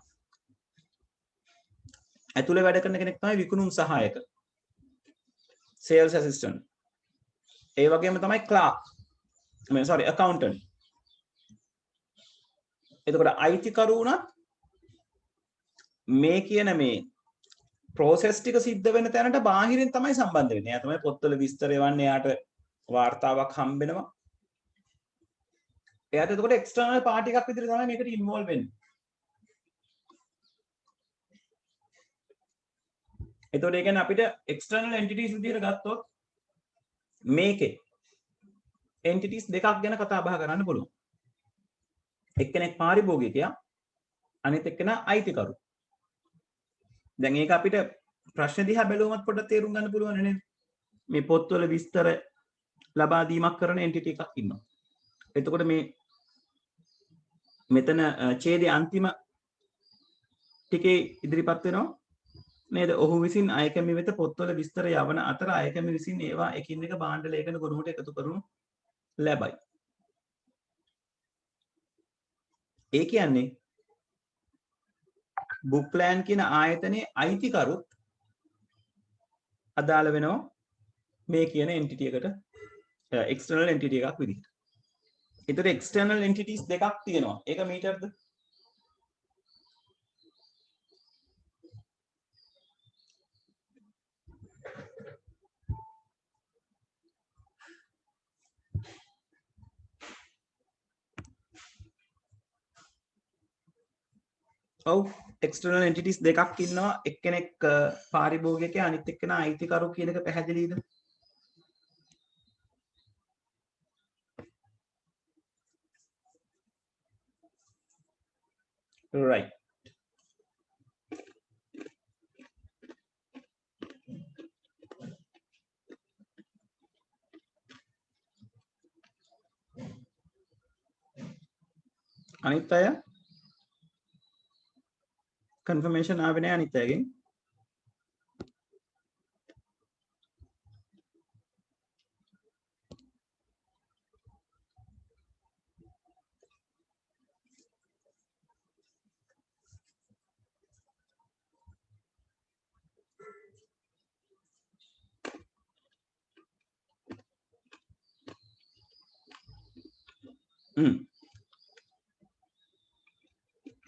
[SPEAKER 1] ඇතුලේ වැඩ කරන කෙනෙක් තමයි විකුණුම් සහායක. sales assistant. ඒ වගේම තමයි clerk. accountant. එතකොට අයිතිකරු උනත් මේ කියන මේ process ටික සිද්ධ වෙන තැනට බාහිරින් තමයි සම්බන්ධ වෙන්නේ. එයා තමයි පොත්වල විස්තර එවන්නේ. එයාට වාර්තාවක් හම්බ වෙනවා. එයාට එතකොට external party එකක් විදිහට තමයි මේකට involve වෙන්නේ. එතකොට ඒ කියන්නේ අපිට external entities විදිහට ගත්තොත් මේකේ entities දෙකක් ගැන කතා බහ කරන්න පුළුවන්. එක්කෙනෙක් පාරිභෝගිකයා අනිත් එක්කෙනා අයිතිකරු. දැන් ඒක අපිට ප්‍රශ්න දිහා බැලුවමත් පොඩ්ඩක් තේරුම් ගන්න පුළුවන් නේද? මේ පොත්වල විස්තර ලබා දීමක් කරන එන්ටිටි එකක් ඉන්නවා. එතකොට මේ මෙතන ඡේදයේ අන්තිම ටිකේ ඉදිරිපත් වෙනවා නේද? ඔහු විසින් අයකැමි වෙත පොත්වල විස්තර යවන අතර අයකැමි විසින් ඒවා එකින් එක භාණ්ඩ ලේඛන ගොනුවට එකතු කරනු ලැබයි. ඒ කියන්නේ බුක් ප්ලෑන් කියන ආයතනයේ අයිතිකරුත් අදාළ වෙනවා මේ කියන එන්ටිටි එකට එක්ස්ටර්නල් එන්ටිටි එකක් විදිහට. ඒතර එක්ස්ටර්නල් එන්ටිටිස් දෙකක් තියෙනවා. ඒක මීටර්ද? ඔව් එක්ස්ටර්නල් එන්ටිටිස් දෙකක් ඉන්නවා. එක්කෙනෙක් පාරිභෝගිකයා අනිත් එක්කෙනා අයිතිකරු කියන එක පැහැදිලිද? right. අනිත් අය කන්ෆර්මේෂන් ආවේ නැහැ අනිත් අයගෙන්.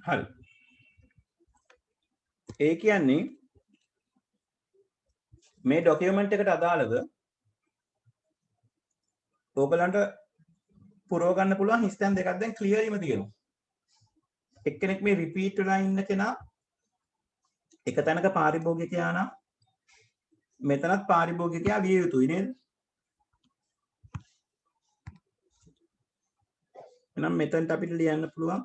[SPEAKER 1] හරි. ඒ කියන්නේ මේ ડોකියුමන්ට් එකට අදාළව ඕගලන්ට පුරව ගන්න පුළුවන් හිස්තැන් දෙකක් දැන් ක්ලියර්ලිම තියෙනවා. එක්කෙනෙක් මේ රිපීට් වෙලා ඉන්න කෙනා එක තැනක පාරිභෝගිකයා නම් මෙතනත් පාරිභෝගිකයා විය යුතුයි නේද? එහෙනම් මෙතනට අපිට ලියන්න පුළුවන්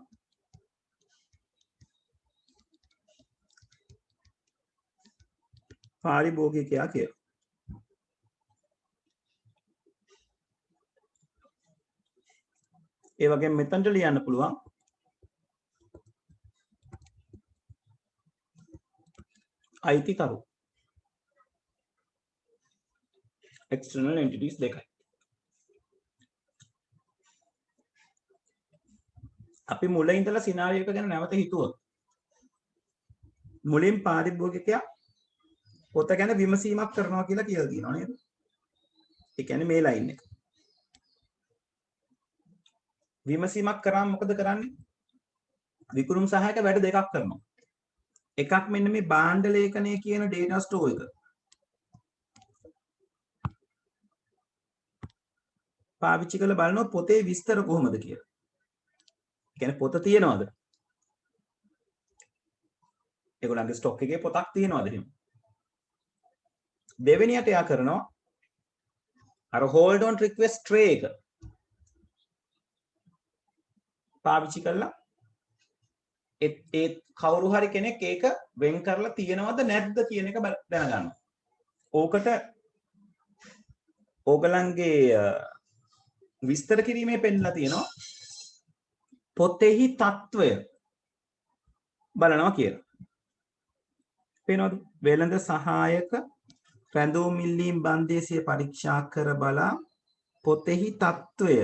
[SPEAKER 1] පාරිභෝගිකයා කියලා. ඒ වගේම මෙතනට ලියන්න පුළුවන් අයිතිකරු. external entities දෙකයි. අපි මුලින් ඉඳලා සිනාරියෝ එක ගැන නැවත හිතුවොත් මුලින් පාරිභෝගිකයා පොත ගැන විමසීමක් කරනවා කියලා තියෙනවා නේද? ඒ කියන්නේ මේ ලයින් එක. විමසීමක් කරාම මොකද කරන්නේ? විකුණුම් සහායක වැඩ දෙකක් කරනවා. එකක් මෙන්න මේ භාණ්ඩ ලේඛනය කියන data store එක. පාවිච්චි කරලා බලනවා පොතේ විස්තර කොහොමද කියලා. කියන්නේ පොත තියනවද? ඒගොල්ලන්ගේ ස්ටොක් එකේ පොතක් තියනවද එහෙම? දෙවෙනියට යා කරනවා අර hold on request tray එක පාවිච්චි කරලා ඒ කවුරු හරි කෙනෙක් ඒක වෙන් කරලා තියනවද නැද්ද කියන එක දැනගන්නවා. ඕකට ඕගලන්ගේ විස්තර කිරීමේ පෙන්නලා තියෙනවා පොතෙහි తত্ত্বය බලනවා කියලා. පේනවද? වෙළඳ සහායක රැඳවුම් ඉල්ලීම් බන්දේසිය පරීක්ෂා කර බලා පොතෙහි తত্ত্বය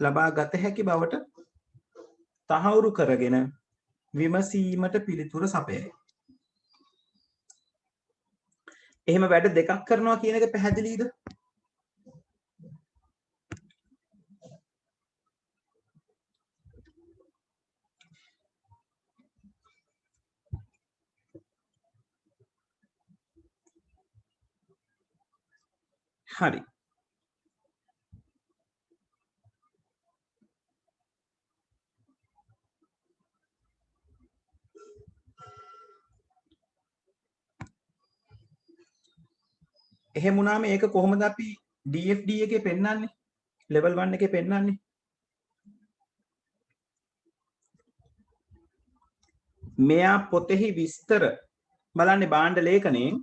[SPEAKER 1] ලබා ගත හැකි බවට තහවුරු කරගෙන විමසීමට පිළිතුර සපයයි. එහෙම වැඩ දෙකක් කරනවා කියන එක පැහැදිලිද? හරි. එහෙම වුණාම ඒක කොහොමද අපි DFD එකේ පෙන්නන්නේ? level 1 එකේ පෙන්නන්නේ? මෙයා පොතෙහි විස්තර බලන්නේ භාණ්ඩ ලේඛනයෙන්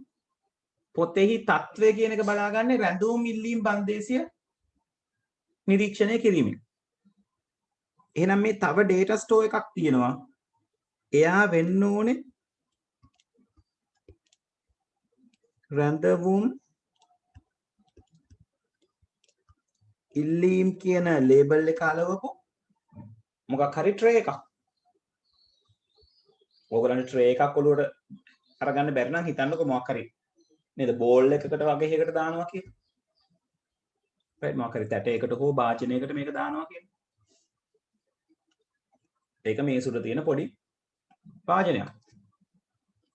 [SPEAKER 1] පොතෙහි තත්වය කියන එක බලාගන්නේ රැඳුම් ඉල්ලීම් බන්දේසිය නිරීක්ෂණය කිරීමෙන්. එහෙනම් මේ තව ඩේටා ස්ටෝර් එකක් තියෙනවා. එයා වෙන්න ඕනේ රැඳවුම් ඉල්ලීම් කියන ලේබල් එක අලවපු මොකක් හරි ට්‍රේ එකක්. ඕගලන්ට ට්‍රේ එකක් ඔලුවට අරගන්න බැරි නම් හිතන්නකො මොකක් හරි නේද බෝල් එකකට වගේ එකකට දානවා කියලා. රයිට් මොකක් හරි තැටයකට හෝ භාජනයකට මේක දානවා කියලා. ඒක මේ සුර තියෙන පොඩි භාජනයක්.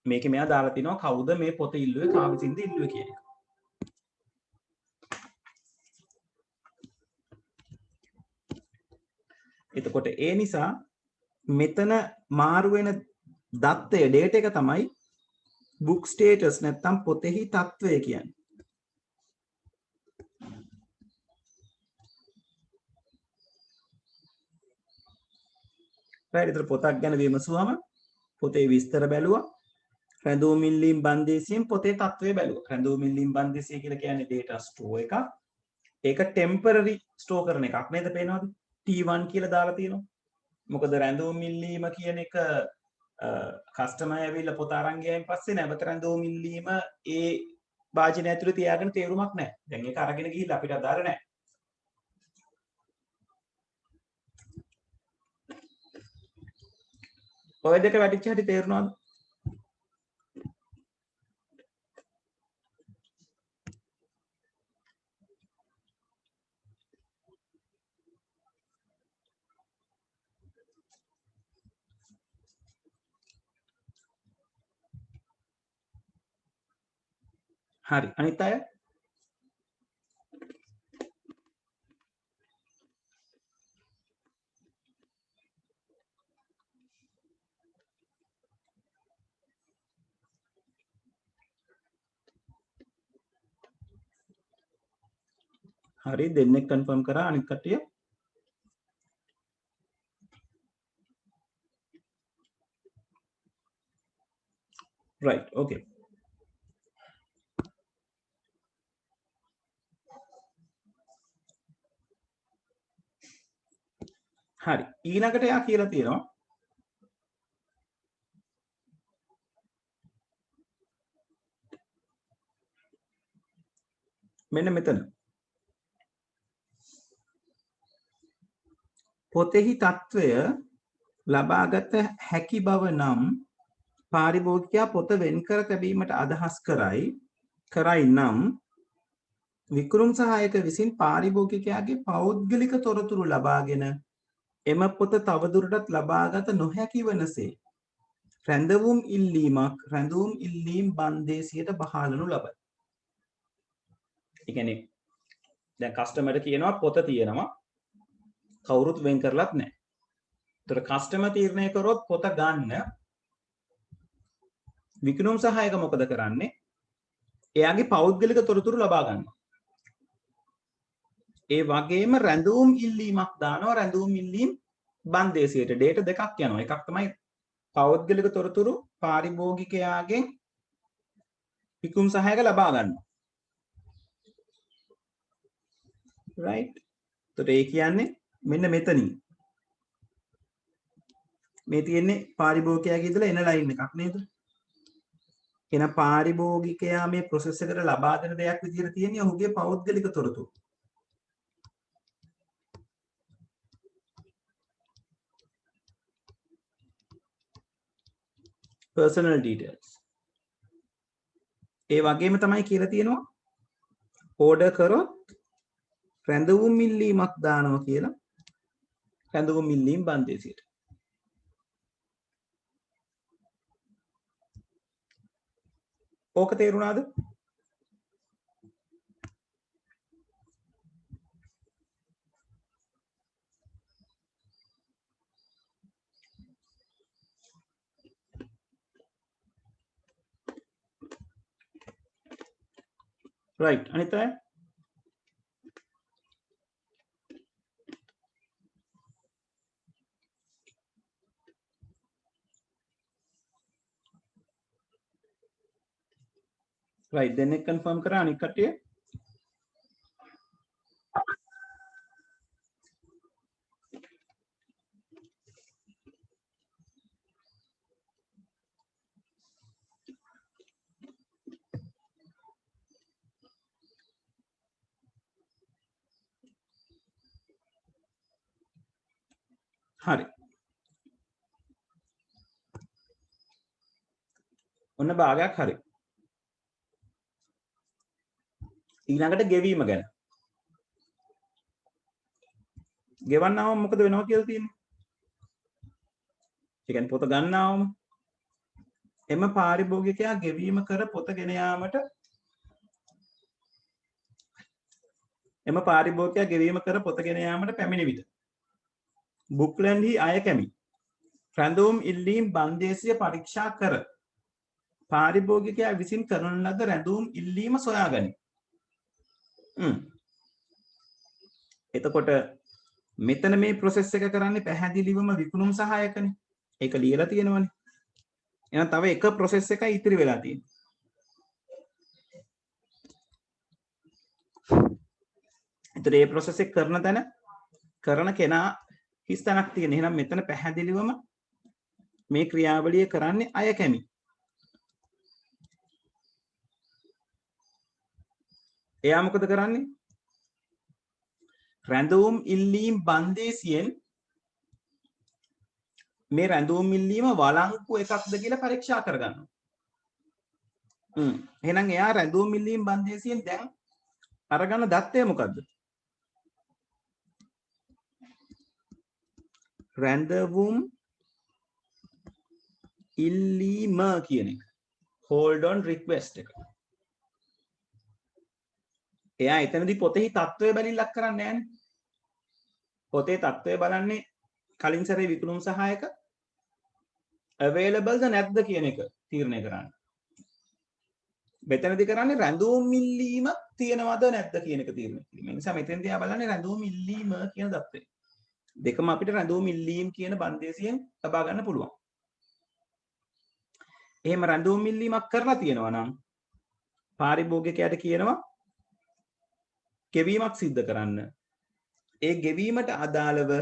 [SPEAKER 1] මේකේ මෙයා දාලා තිනවා කවුද මේ පොත ඉල්ලුවේ කා විසින්ද ඉල්ලුවේ කියන එක. එතකොට ඒ නිසා මෙතන මාරු වෙන දත්තය ඩේටා එක තමයි book status නැත්නම් පොතෙහි තත්වය කියන්නේ. right ඒතර පොතක් ගැන විමසුවම පොතේ විස්තර බැලුවා. රැඳුම් ඉල්ලීම් බන්දේසියෙන් පොතේ තත්වය බැලුවා. රැඳුම් ඉල්ලීම් බන්දේසිය කියලා කියන්නේ data store එකක්. ඒක temporary store කරන එකක් නේද පේනවද? T1 කියලා දාලා තියෙනවා. මොකද රැඳුම් ඉල්ලීම කියන එක කස්ටමර් ඇවිල්ලා පොත අරන් ගියායින් පස්සේ නැවත රැඳුම් ඉල්ලීම ඒ වාජනය ඇතුලේ තියාගෙන තේරුමක් නැහැ. දැන් ඒක අරගෙන ගිහිල්ලා අපිට අදාළ නැහැ. ඔය දෙක වැටිච්ච හැටි තේරුණාද? හරි අනිත් අය හරි දෙන්නෙක් කන්ෆර්ම් කරා අනිත් කට්ටිය right okay හරි ඊළඟට යා කියලා තියෙනවා මෙන්න මෙතන පොතෙහි తত্ত্বය ලබාගත හැකි බව නම් පාරිභෝගිකයා පොත වෙන්කර තැබීමට අදහස් කරයි නම් වික්‍රම සහායක විසින් පාරිභෝගිකයාගේ පෞද්ගලික තොරතුරු ලබාගෙන එම පොත තවදුරටත් ලබාගත නොහැකි වනසේ රැඳවුම් ඉල්ලීම් බන්දේසියට බහාලනු ලබයි. ඒ කියන්නේ දැන් කස්ටමර්ට කියනවා පොත තියෙනවා කවුරුත් වෙන් කරලත් නැහැ. ඒතර කස්ටමර් තීරණය කරොත් පොත ගන්න විකිණුම් සහායක මොකද කරන්නේ? එයාගේ පෞද්ගලික තොරතුරු ලබා ගන්නවා. ඒ වගේම රැඳුම් ඉල්ලීමක් දානවා රැඳුම් ඉල්ලීම් බන්දේසියට ඩේටා දෙකක් යනවා. එකක් තමයි පෞද්ගලික තොරතුරු පාරිභෝගිකයාගෙන් විකිණුම් සහායක ලබා ගන්නවා. right? එතකොට ඒ කියන්නේ මෙන්න මෙතනින් මේ තියෙන්නේ පාරිභෝගිකයාගේ ඉඳලා එන ලයින් එකක් නේද? එහෙනම් පාරිභෝගිකයා මේ process එකට ලබා දෙන දෙයක් විදිහට තියෙන්නේ ඔහුගේ පෞද්ගලික තොරතුරු. personal details. ඒ වගේම තමයි කියලා තියෙනවා order කරොත් රැඳවුම් ඉල්ලීමක් දානවා කියලා රැඳවුම් ඉල්ලීම් බන්දේසියට. ඕක තේරුණාද? right අනිත් අය right දෙන්නෙක් කන්ෆර්ම් කරා අනිත් කට්ටිය හරි ඔන්න භාගයක් හරි ඊළඟට ගෙවීම ගැන ගෙවන්නවම මොකද වෙනවා කියලා තියෙන්නේ ඒ කියන්නේ පොත ගන්නවම එම පාරිභෝගිකයා ගෙවීම කර පොත ගෙන යාමට එම පාරිභෝගිකයා ගෙවීම කර පොත ගෙන යාමට පැමිණි විට බුක්ලන්හි අය කැමි රැඳවුම් ඉල්ලීම් බන්දේසිය පරීක්ෂා කර පාරිභෝගිකයා විසින් කරන ලද රැඳවුම් ඉල්ලීම සොයාගනි. එතකොට මෙතන මේ ප්‍රොසෙස් එක කරන්නේ පැහැදිලිවම විකුණුම් සහායකනේ. ඒක ලියලා තියෙනවනේ. එහෙනම් තව එක ප්‍රොසෙස් එකයි ඉතිරි වෙලා තියෙන්නේ. ඒතර මේ ප්‍රොසෙස් එක කරන තැන කරන කෙනා හිස් තැනක් තියෙන. එහෙනම් මෙතන පැහැදිලිවම මේ ක්‍රියාවලිය කරන්නේ අය කැමි. එයා මොකද කරන්නේ? රැඳවුම් ඉල්ලීම් බන්දේසියෙන් මේ රැඳවුම් ඉල්ලීම වළංගු එකක්ද කියලා පරීක්ෂා කරගන්නවා. එහෙනම් එයා රැඳවුම් ඉල්ලීම් බන්දේසියෙන් දැන් අරගන්න දත්තය මොකද්ද? රැඳවුම් ඉල්ලීම කියන එක. hold on request එක. එයා එතනදී පොතෙහි තත්ත්වය බැලිල්ලක් කරන්නේ නැහැනේ. පොතේ තත්ත්වය බලන්නේ කලින් සැරේ විකුණුම් සහායක available ද නැද්ද කියන එක තීරණය කරන්න. මෙතනදී කරන්නේ රැඳවුම් ඉල්ලීම තියෙනවද නැද්ද කියන එක තීරණය කිරීම. ඒ නිසා මෙතෙන්දී ආ බලන්නේ රැඳවුම් ඉල්ලීම කියන தත්ත්වය. දෙකම අපිට රැඳවුම් ඉල්ලීම් කියන බන්දේසියෙන් ලබා ගන්න පුළුවන්. එහෙම රැඳවුම් ඉල්ලීමක් කරලා තියෙනවා නම් පාරිභෝගිකයාට කියනවා ගෙවීමක් සිද්ධ කරන්න. ඒ ගෙවීමට අදාළව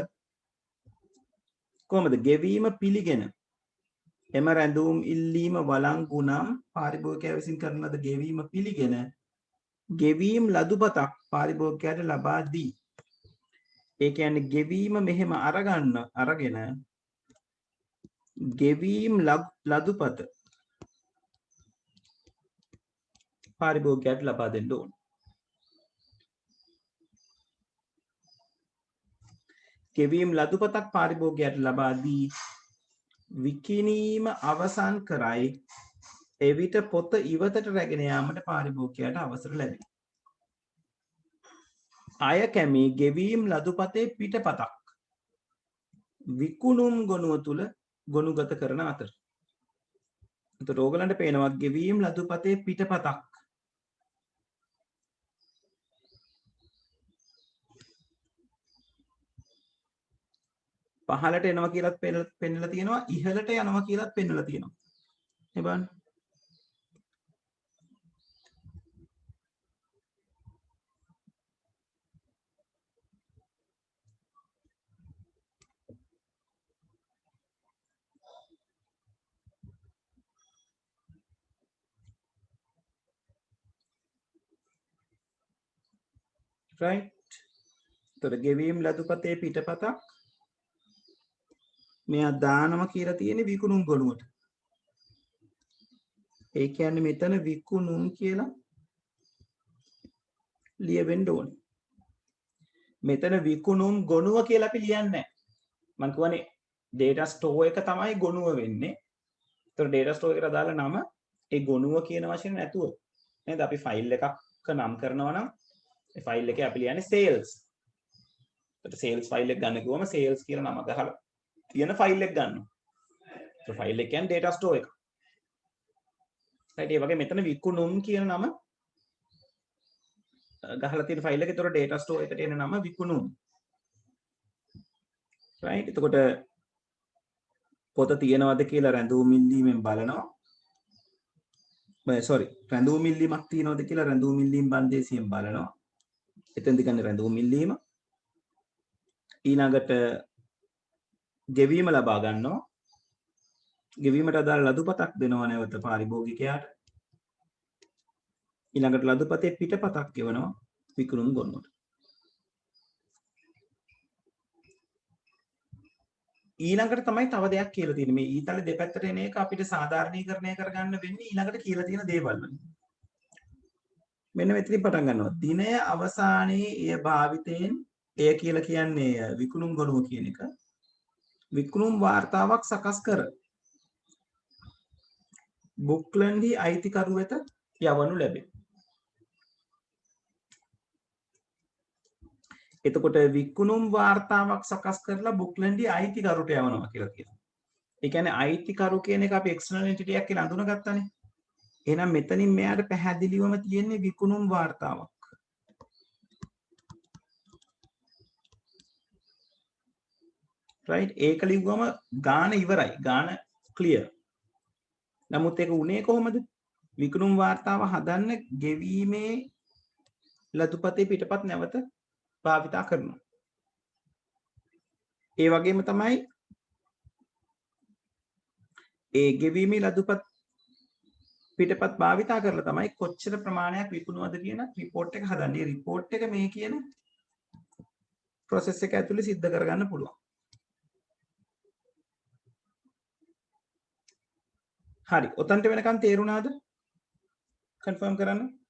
[SPEAKER 1] කොහොමද ගෙවීම පිළිගෙන එම රැඳවුම් ඉල්ලීම වළංගු නම් පාරිභෝගිකයා විසින් කරන ලද ගෙවීම පිළිගෙන ගෙවීම් ලදුපතක් පාරිභෝගිකයාට ලබා දී. ඒ කියන්නේ ගෙවීම මෙහෙම අරගෙන ගෙවීම් ලදුපත පාරිභෝගිකයාට ලබා දෙන්න ඕන. ගෙවීම් ලදුපතක් පාරිභෝගිකයාට ලබා දී විකිණීම අවසන් කරයි. එවිට පොත ඉවතට රැගෙන යාමට පාරිභෝගිකයාට අවසර ලැබේ. අය කැමි ගෙවීම් ලදුපතේ පිටපතක් විකුණුම් ගොනුව තුල ගොනුගත කරන අතර. එතකොට ඕගලන්ට පේනවා ගෙවීම් ලදුපතේ පිටපතක් පහළට එනවා කියලාත් පෙන්නලා තියෙනවා ඉහළට යනවා කියලාත් පෙන්නලා තියෙනවා. මේ බලන්න. right. එතකොට ගෙවීම් ලදුපතේ පිටපතක් මෙයා දානවා කියලා තියෙන්නේ විකුණුම් ගොනුවට. ඒ කියන්නේ මෙතන විකුණුම් කියලා ලියවෙන්න ඕනේ. මෙතන විකුණුම් ගොනුව කියලා අපි ලියන්නේ නැහැ. මම කියවනේ data store එක තමයි ගොනුව වෙන්නේ. ඒතර data store එකට දාලා නම ඒ ගොනුව කියන වචනේ නැතුව නේද අපි ෆයිල් එකක් නම් කරනවා නම් ඒ ෆයිල් එකේ අපි ලියන්නේ sales. ඒතර sales ෆයිල් එක ගන්න කිව්වම sales කියලා නම ගහලා තියෙන ෆයිල් එක ගන්නවා. ඒ ෆයිල් එක කියන්නේ data store එක. right ඒ වගේ මෙතන විකුණුම් කියන නම ගහලා තියෙන ෆයිල් එකේ ඒතර data store එකට එන නම විකුණුම්. right එතකොට පොත තියෙනවද කියලා රැඳවුම් ඉල්ලීමෙන් බලනවා. sorry රැඳූ මිල්ලීමක් තියෙනවද කියලා රැඳූ මිල්ලීම් බන්දේසියෙන් බලනවා. එතෙන්දි ගන්න රැඳූ මිල්ලීම. ඊළඟට ගෙවීම ලබා ගන්නවා. ගෙවීමට අදාළ ලදුපතක් දෙනවා නැවත පාරිභෝගිකයාට. ඊළඟට ලදුපතේ පිටපතක් ගෙවනවා විකුණුම් ගොනුවට. ඊළඟට තමයි තව දෙයක් කියලා තියෙන්නේ. මේ ඊතල දෙපැත්තට එන එක අපිට සාධාරණීකරණය කරගන්න වෙන්නේ ඊළඟට කියලා තියෙන දේවල් වලින්. මෙන්න මෙතනින් පටන් ගන්නවා. දිනය අවසානයේ එය භාවිතයෙන් එය කියලා කියන්නේ විකුණුම් ගොනුව කියන එක. විකුණුම් වාර්තාවක් සකස් කර බුක්ලන්ඩි අයිතිකරු වෙත යවනු ලැබේ. එතකොට විකුණුම් වාර්තාවක් සකස් කරලා බුක්ලන්ඩි අයිතිකරුට යවනවා කියලා කියනවා. ඒ කියන්නේ අයිතිකරු කියන එක අපි එක්ස්ටර්නල් එන්ටිටි එකක් කියලා අඳුනගත්තානේ. එහෙනම් මෙතනින් මෙයාට පැහැදිලිවම තියෙන්නේ විකුණුම් වාර්තාවක්. right ඒක ලිව්වම ගාන ඉවරයි. ගාන ක්ලියර්. නමුත් ඒක උනේ කොහොමද? විකුණුම් වාර්තාව හදන්න ගෙවීමේ ලදුපතේ පිටපත් නැවත භාවිතා කරනවා. ඒ වගේම තමයි ඒ ගෙවීමේ ලදුපත් පිටපත් භාවිතා කරලා තමයි කොච්චර ප්‍රමාණයක් විකුණුවද කියන රිපෝට් එක හදන්නේ. රිපෝට් එක මේ කියන process එක ඇතුලේ සිද්ධ කරගන්න පුළුවන්. හරි. ඔතනට වෙනකන් තේරුණාද? කන්ෆර්ම් කරන්න.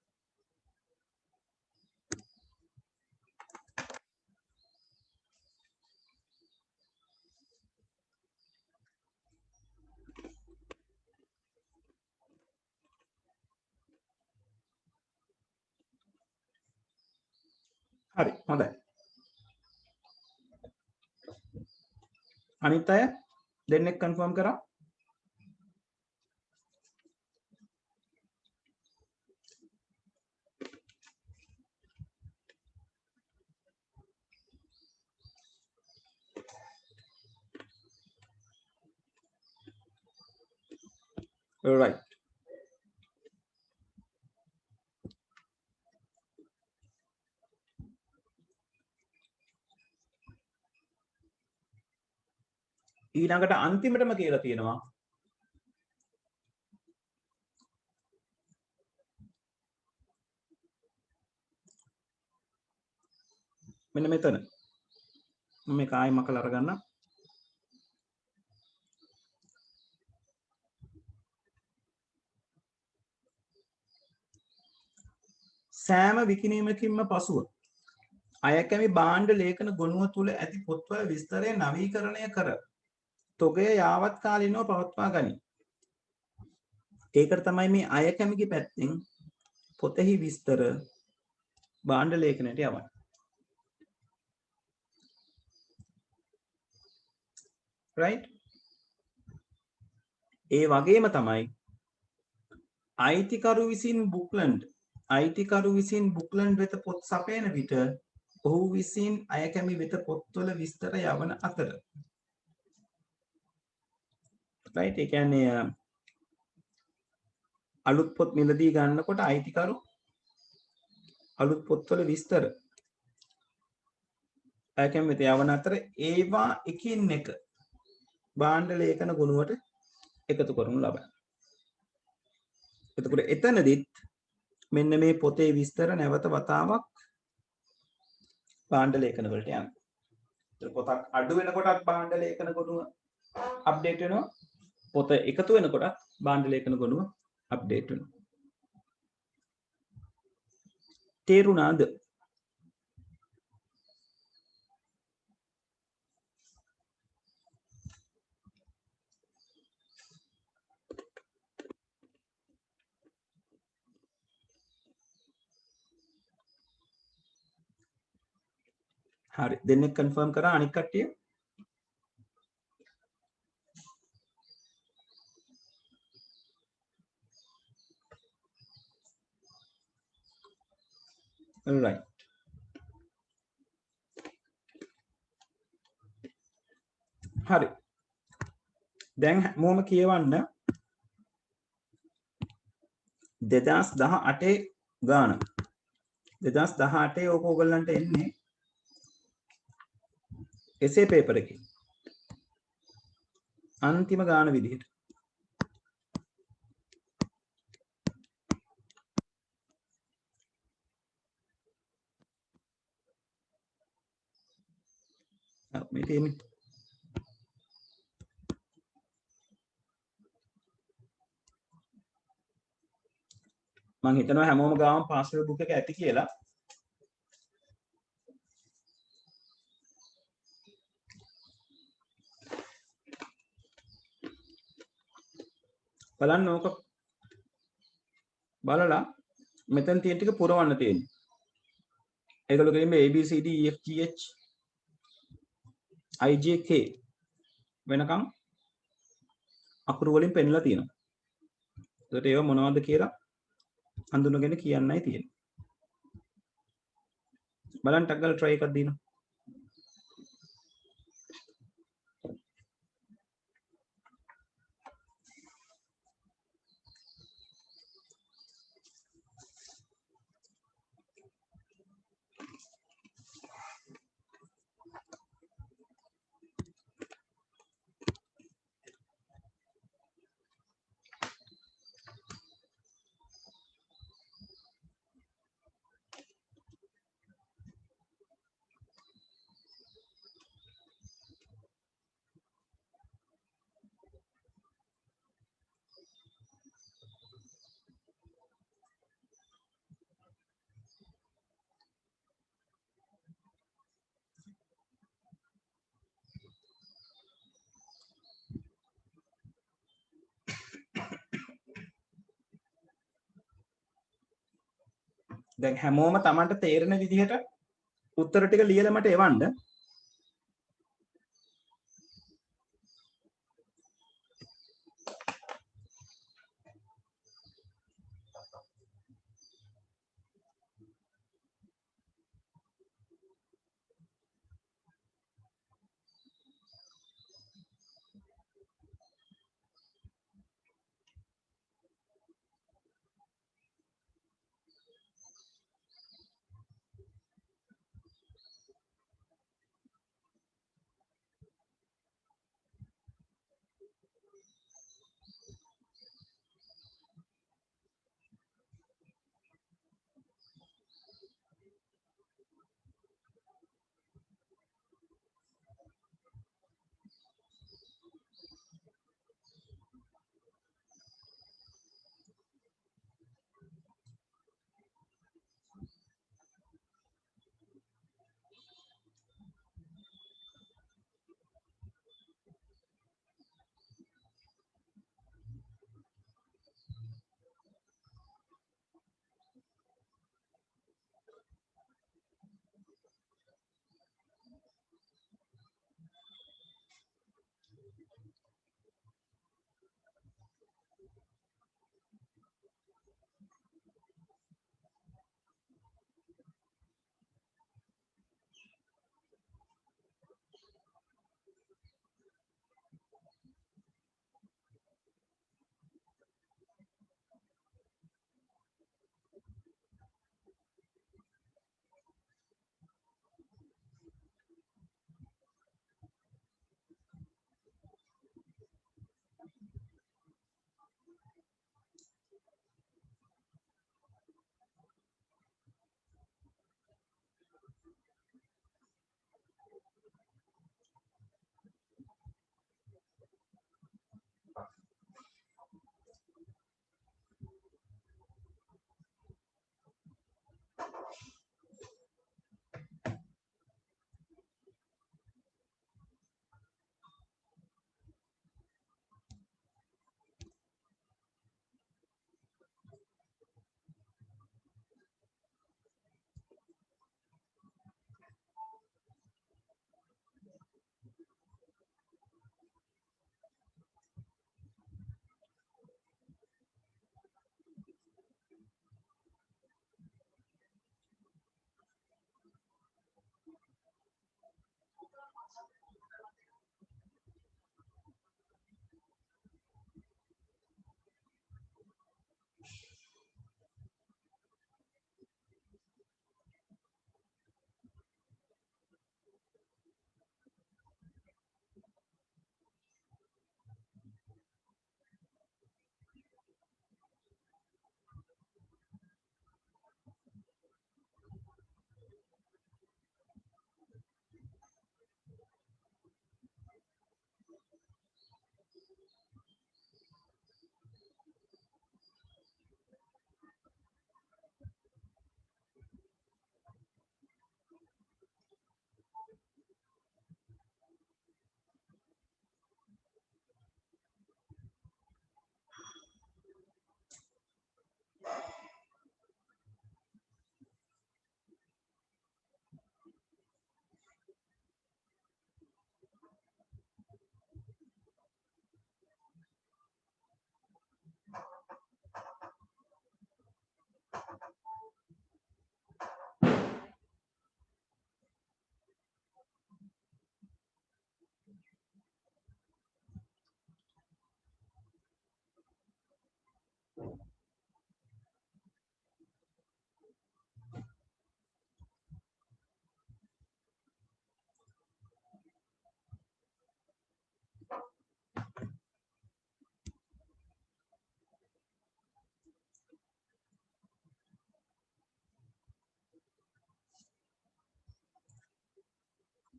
[SPEAKER 1] හරි. හොඳයි. අනිත් අය දෙන්නෙක් කන්ෆර්ම් කරා. right ඊළඟට අන්තිමටම කියලා තියෙනවා මෙන්න මෙතන මම මේක ආයෙ මකලා අරගන්න. සෑම විකිණීමකින්ම පසුව අයකැමි භාණ්ඩ ලේඛන ගොනුව තුල ඇති පොත්වල විස්තරය නවීකරණය කර තොගය යාවත් කාලිනව පවත්වා ගනී. ඒකට තමයි මේ අයකැමිගේ පැත්තෙන් පොතෙහි විස්තර භාණ්ඩ ලේඛනයට යවන්නේ. right ඒ වගේම තමයි අයිතිකරු විසින් බුක්ලන්ඩ් වෙත පොත් සපයන විට ඔහු විසින් අයකැමි වෙත පොත්වල විස්තර යවන අතර right ඒ කියන්නේ අලුත් පොත් මිලදී ගන්නකොට අයිතිකරු අලුත් පොත්වල විස්තර අයකැමි වෙත යවන අතර ඒවා එකින් එක භාණ්ඩ ලේඛන ගුණුවට එකතු කරනු ලබයි. එතකොට එතනදිත් මෙන්න මේ පොතේ විස්තර නැවත වතාවක් භාණ්ඩ ලේඛන වලට යනවා. ඒතර පොතක් අඩු වෙනකොටත් භාණ්ඩ ලේඛන ගුණුව අප්ඩේට් වෙනවා. පොත එකතු වෙනකොටත් භාණ්ඩ ලේඛන ගුණුව අප්ඩේට් වෙනවා. තේරුණාද? හරි දෙන්නෙක් කන්ෆර්ම් කරා අනික් කට්ටිය right හරි දැන් මොම කියවන්න 2018 ගාන 2018 ඕක ඕගොල්ලන්ට එන්නේ එසේ පේපර් එකේ අන්තිම ගාන විදිහට මේ තියෙන්නේ මම හිතනවා හැමෝම ගාම පාසල් බුක් එක ඇති කියලා බලන්න ඕක බලලා මෙතන තියෙන ටික පුරවන්න තියෙන්නේ ඒගොල්ලෝ කියන්නේ A B C D E F G H I J K වෙනකම් අකුරු වලින් පෙන්නලා තියෙනවා ඒකට ඒව මොනවද කියලා හඳුනගෙන කියන්නයි තියෙන්නේ බලන්න ටක් ගාලා try එකක් දිනවා දැන් හැමෝම Tamanට තේරෙන විදිහට උත්තර ටික ලියලා මට එවන්න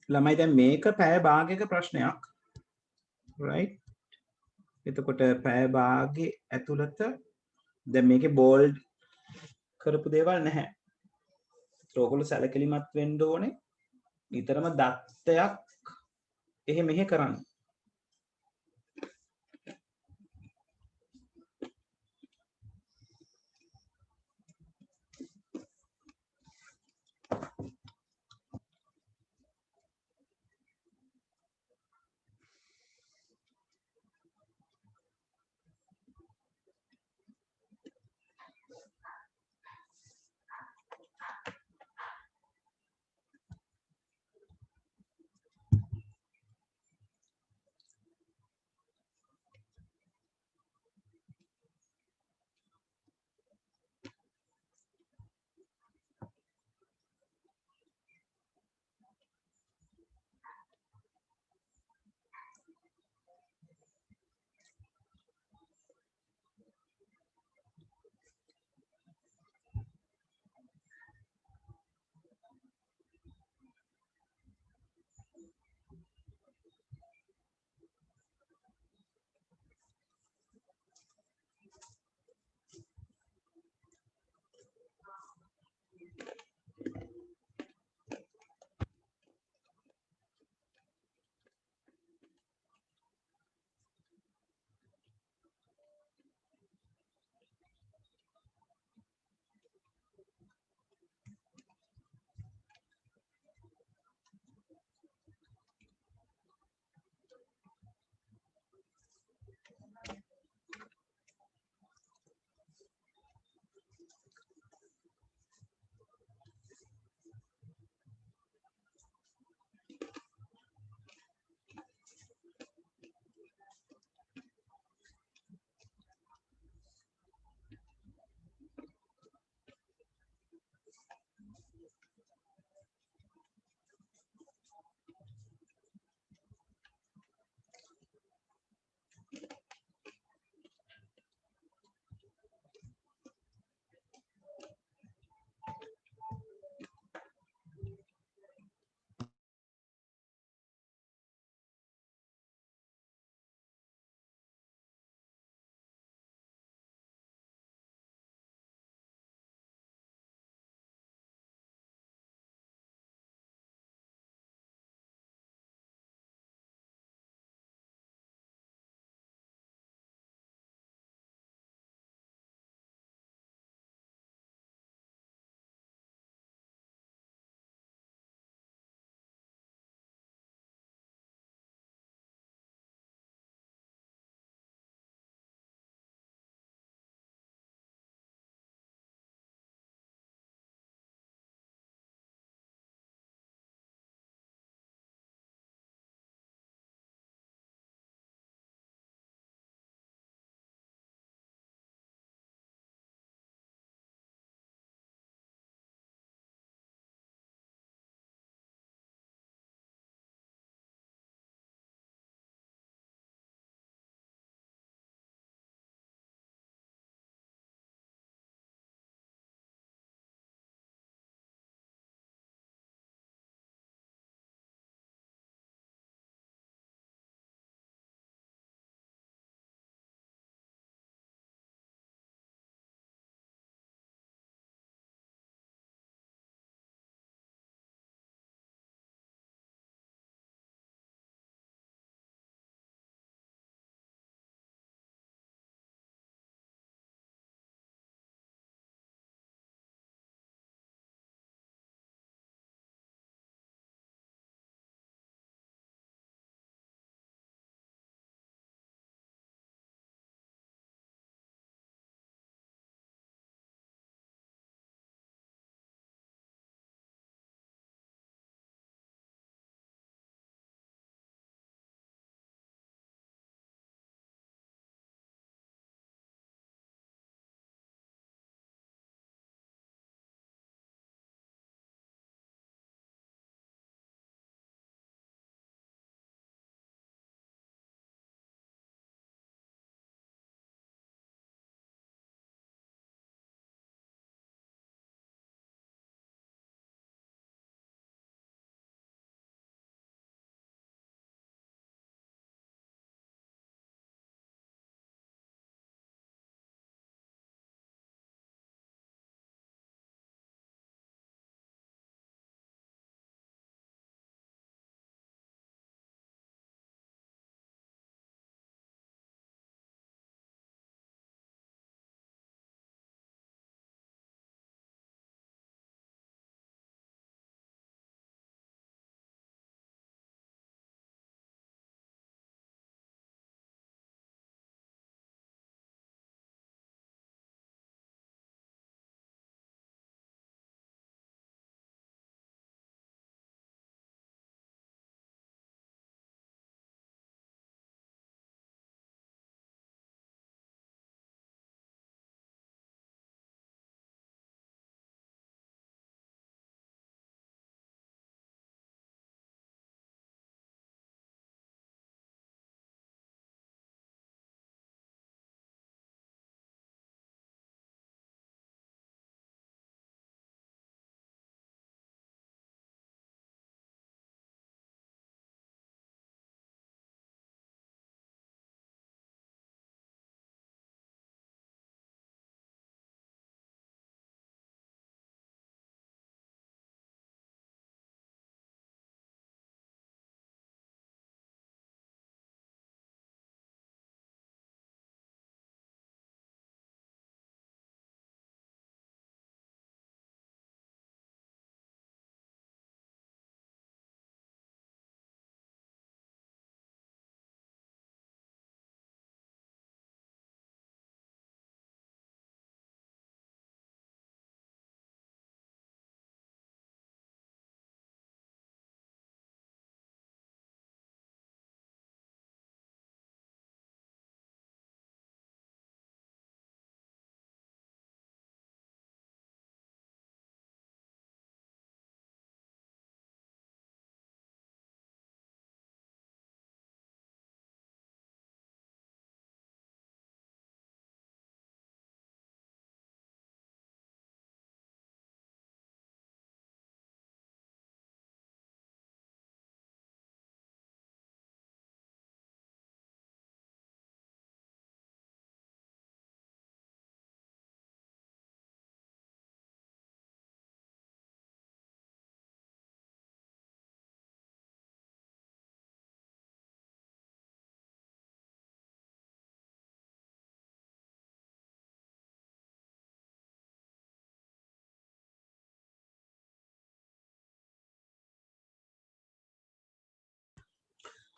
[SPEAKER 1] ළමයි දැන් මේක පැය භාගයක ප්‍රශ්නයක් right එතකොට පැය භාගයේ ඇතුළත දැන් මේකේ බෝල්ඩ් කරපු දේවල් නැහැ ඔයගොල්ලෝ සැලකිලිමත් වෙන්න ඕනේ නිතරම දත්තයක් එහෙ මෙහෙ කරන්න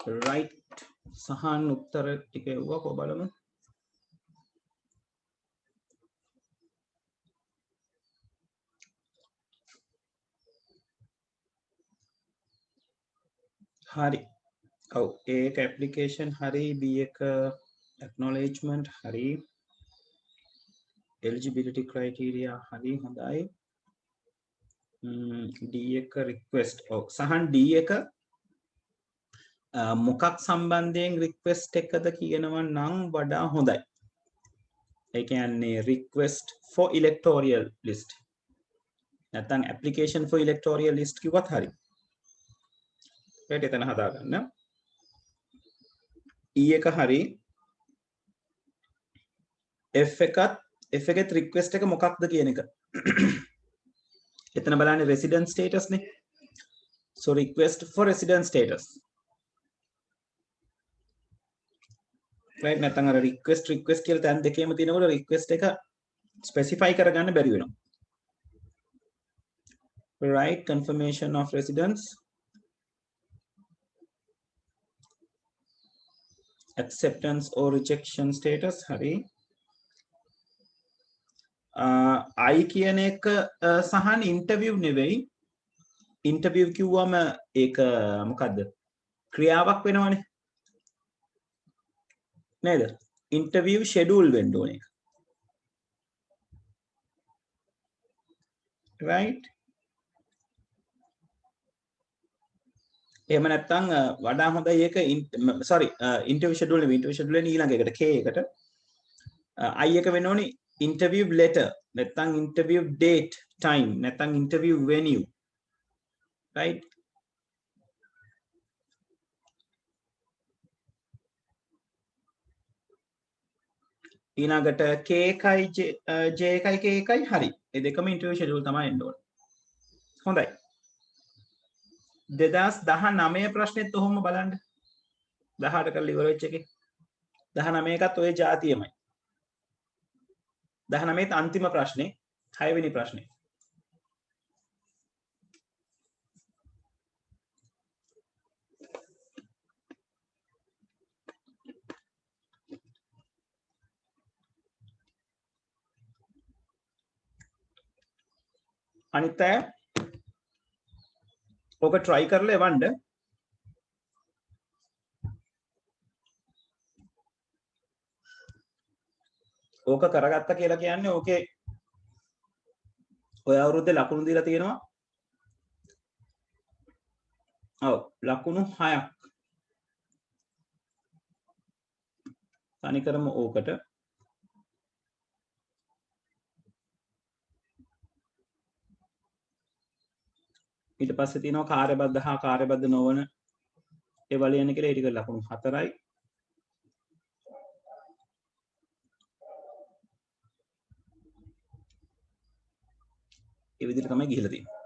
[SPEAKER 1] right සහන් උත්තර ටික එව්වා කො බලමු හරි ඔව් A එක application හරි B එක acknowledgement හරි eligibility criteria හරි හොඳයි D එක request ඔව් සහන් D එක මොකක් සම්බන්ධයෙන් request එකද කියනවා නම් වඩා හොඳයි ඒ කියන්නේ request for electoral list නැත්නම් application for electoral list කිව්වත් හරි ඒකට එතන හදාගන්න E එක හරි F එකත් request එක මොකක්ද කියන එක එතන බලන්න resident status නේ so request for resident status right නැත්නම් අර request කියලා තැන් දෙකේම තියෙනකොට request එක specify කරගන්න බැරි වෙනවා right confirmation of residence acceptance or rejection status hari I කියන එක සහන් interview නෙවෙයි interview කිව්වම ඒක මොකද්ද ක්‍රියාවක් වෙනවනේ නේද interview schedule වෙන්න ඕනේ right එහෙම නැත්නම් වඩා හොඳයි ඒක sorry interview schedule නෙවෙයි interview schedule එක ඊළඟ එකට K එකට I එක වෙන්න ඕනේ interview letter නැත්නම් interview date time නැත්නම් interview venue right ඊළඟට K එකයි J එකයි K එකයි හරි ඒ දෙකම interview schedule තමයි එන්න ඕනේ හොඳයි 2019 ප්‍රශ්නෙත් ඔහොම බලන්න 18 කරලා ඉවර වෙච්ච එකේ 19 එකත් ඔය જાතියමයි 19ත් අන්තිම ප්‍රශ්නේ 6 වෙනි ප්‍රශ්නේ අනිත් අය ඕක try කරලා එවන්න ඕක කරගත්ත කියලා කියන්නේ ඕකේ ඔය අවුරුද්දේ ලකුණු දීලා තියෙනවා ඔව් ලකුණු 6ක් තනිකරම ඕකට ඊට පස්සේ තියෙනවා කාර්යබද්ධ හා කාර්යබද්ධ නොවන ඒවා ලියන්න කියලා ඒ ටික ලකුණු 4යි ඒ විදිහට තමයි ගිහිලා තියෙන්නේ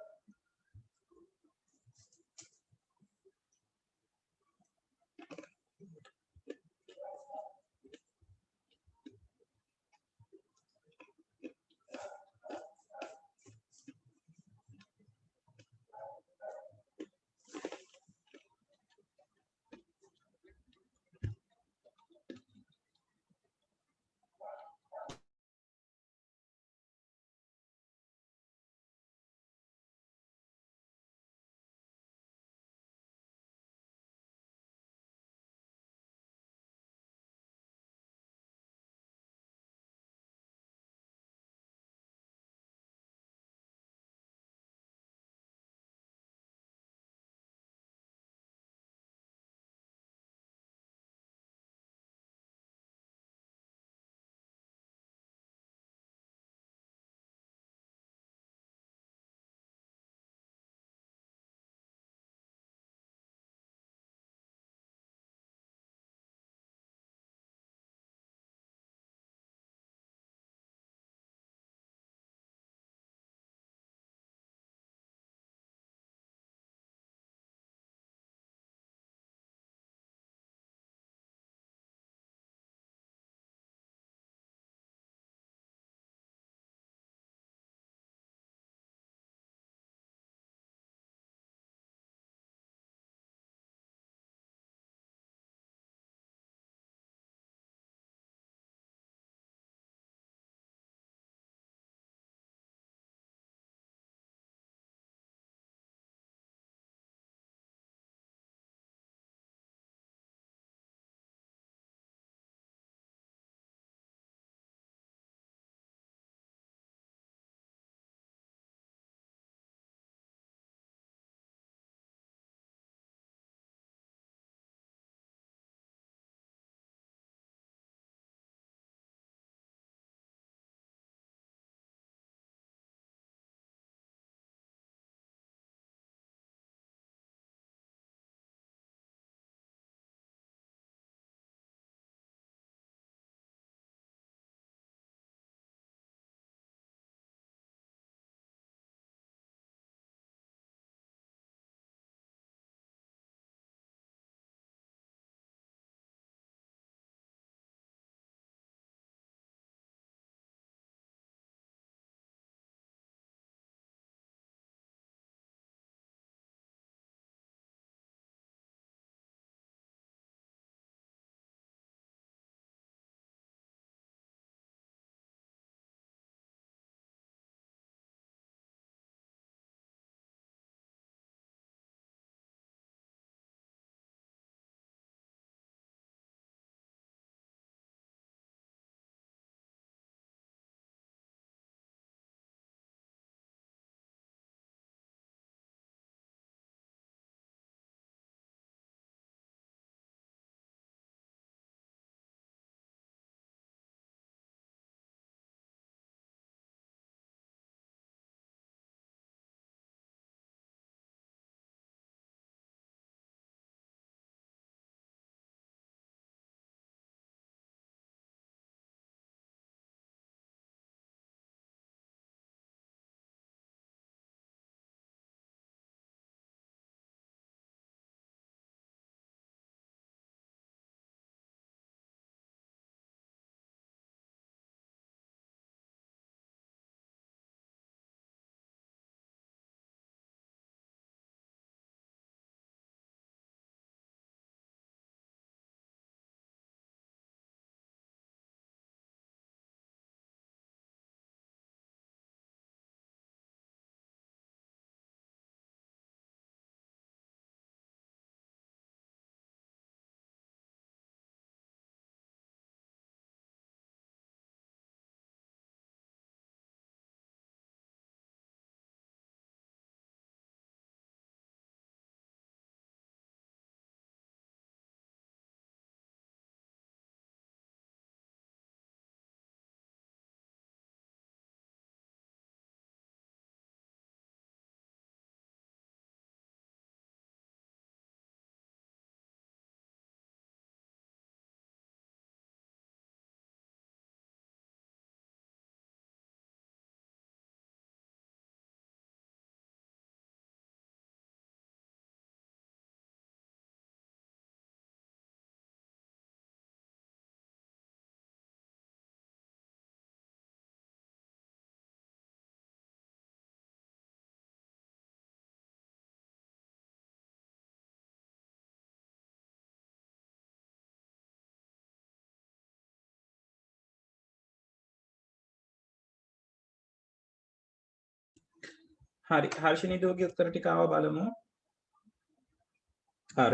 [SPEAKER 1] හරි හර්ෂණී දුවගේ උත්තර ටික ආව බලමු.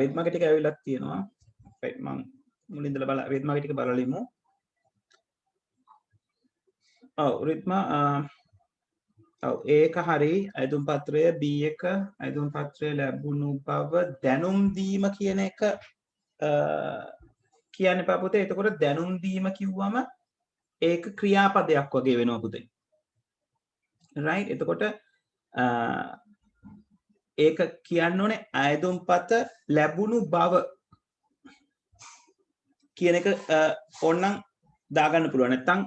[SPEAKER 1] රිද්මගේ ටික ඇවිල්ලා තියෙනවා. right මම මුලින් ඉඳලා බල රිද්මගේ ටික බලලිමු. ඔව් රිද්මා ඔව් ඒක හරි. අයදුම් පත්‍රය B1 අයදුම් පත්‍රය ලැබුණු බව දැනුම් දීම කියන එක කියන්නේ පාපුතේ. එතකොට දැනුම් දීම කිව්වම ඒක ක්‍රියාපදයක් වගේ වෙනවා පුතේ. right එතකොට ඒක කියන්න ඕනේ අයදුම්පත ලැබුණු බව කියන එක ඕනනම් දාගන්න පුළුවන්. නැත්නම්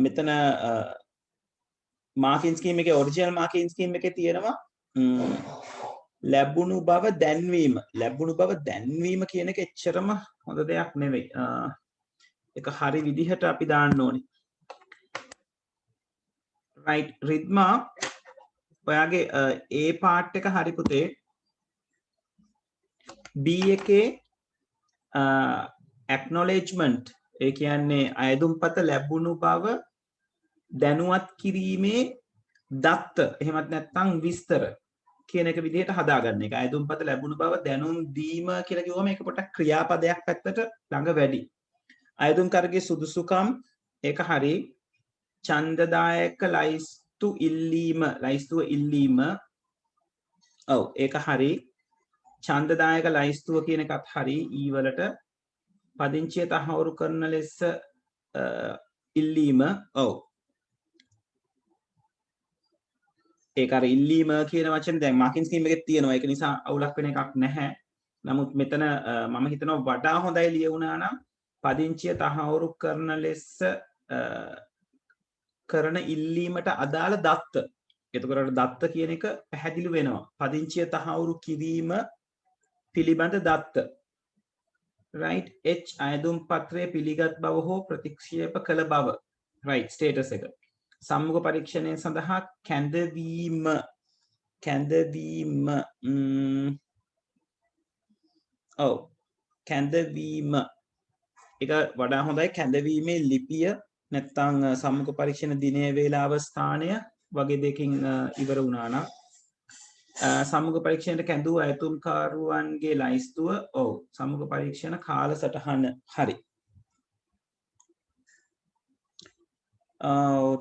[SPEAKER 1] මෙතන මාකින් ස්කීම් එකේ ඔරිජිනල් මාකින් ස්කීම් එකේ තියෙනවා ලැබුණු බව දැන්වීම. ලැබුණු බව දැන්වීම කියන එක එච්චරම හොඳ දෙයක් නෙවෙයි. ඒක හරි විදිහට අපි දාන්න ඕනේ. right රිද්මා ඔයාගේ A part එක හරි පුතේ. B එකේ acknowledgement ඒ කියන්නේ අයදුම්පත ලැබුණු බව දැනුවත් කිරීමේ දත්ත එහෙමත් නැත්නම් විස්තර කියන එක විදිහට හදාගන්න එක. අයදුම්පත ලැබුණු බව දැනුම් දීම කියලා කිව්වම ඒක පොඩ්ඩක් ක්‍රියාපදයක් පැත්තට ළඟ වැඩි. අයදුම්කරගේ සුදුසුකම් ඒක හරි. ඡන්දදායක ලයිස්තුව ඉල්ලීම ඔව් ඒක හරි. ඡන්දදායක ලයිස්තුව කියන එකත් හරි. ඊ වලට පදිංචිය තහවුරු කරන ලෙස ඉල්ලීම ඔව් ඒක අර ඉල්ලීම කියන වචනේ දැන් මාකින් ස්කීම් එකේ තියෙනවා. ඒක නිසා අවුලක් වෙන එකක් නැහැ. නමුත් මෙතන මම හිතනවා වඩා හොඳයි ලියුණා නම් පදිංචිය තහවුරු කරන ලෙස කරන ඉල්ලීමට අදාළ දත්ත. එතකොට දත්ත කියන එක පැහැදිලි වෙනවා. පදිංචිය තහවුරු කිරීම පිළිබඳ දත්ත. right H අයදුම් පත්‍රය පිළිගත් බව හෝ ප්‍රතික්ෂේප කළ බව. right status එක. සම්මුඛ පරීක්ෂණය සඳහා කැඳවීම ඔව් කැඳවීම එක වඩා හොඳයි. කැඳවීමේ ලිපිය නැත්නම් සම්මුඛ පරීක්ෂණ දිනය වේලාව ස්ථානය වගේ දෙකින් ඉවර වුණා නම් සම්මුඛ පරීක්ෂණයට කැඳවූ අයතුම්කාරුවන්ගේ ලයිස්තුව ඔව් සම්මුඛ පරීක්ෂණ කාලසටහන හරි.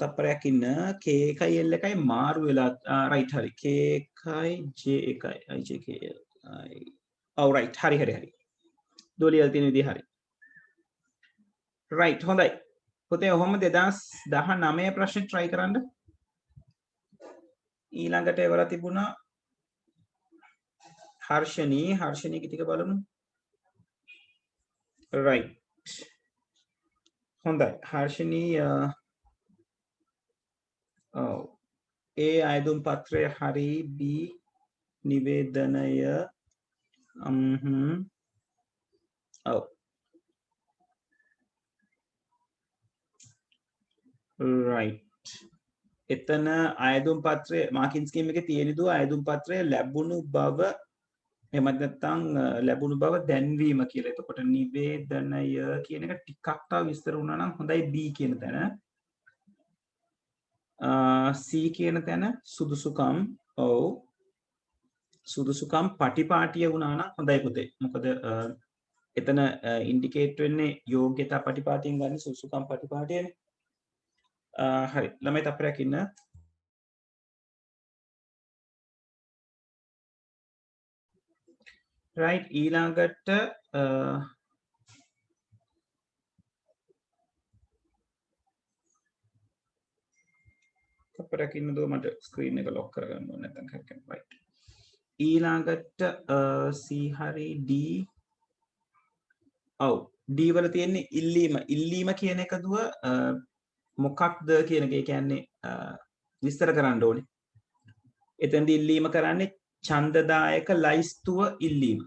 [SPEAKER 1] තප්පරයක් ඉන්න K එකයි L එකයි මාරු වෙලා right හරි. K එකයි J එකයි IJK ඔව් right හරි. දොලියල් තියෙන විදිහ හරි. right හොඳයි. පුතේ ඔහොම 2019 ප්‍රශ්න try කරන්න. ඊළඟට එවලා තිබුණා හර්ෂණී ටික බලමු. right හොඳයි. හර්ෂණී A අයදුම් පත්‍රය හරි. B නිවේදනය ඔව් right එතන අයදුම් පත්‍රය මාකින් ස්කීම් එකේ තියෙන දු අයදුම් පත්‍රය ලැබුණු බව එහෙමත් නැත්නම් ලැබුණු බව දැන්වීම කියලා. එතකොට නිවේදනය කියන එක ටිකක් තව විස්තර වුණා නම් හොඳයි. B කියන තැන C කියන තැන සුදුසුකම් ඔව් සුදුසුකම් පටිපාටිය වුණා නම් හොඳයි පුතේ. මොකද එතන ඉන්ඩිකේට් වෙන්නේ යෝග්‍යතා පටිපාටියෙන් ගන්න සුදුසුකම් පටිපාටියනේ. හරි ළමයි තප්පරයක් ඉන්න. right ඊළඟට තප්පරයක් ඉන්න දෝ මට ස්ක්‍රීන් එක ලොක් කරගන්න ඕනේ නැත්නම් කරකම් right ඊළඟට C හරි D ඔව් D වල තියෙන්නේ ඉල්ලීම කියන එක දුව මොකක්ද කියන එක. ඒ කියන්නේ විස්තර කරන්න ඕනේ. එතෙන්දී ඉල්ලීම කරන්නේ ඡන්දදායක ලයිස්තුව ඉල්ලීම.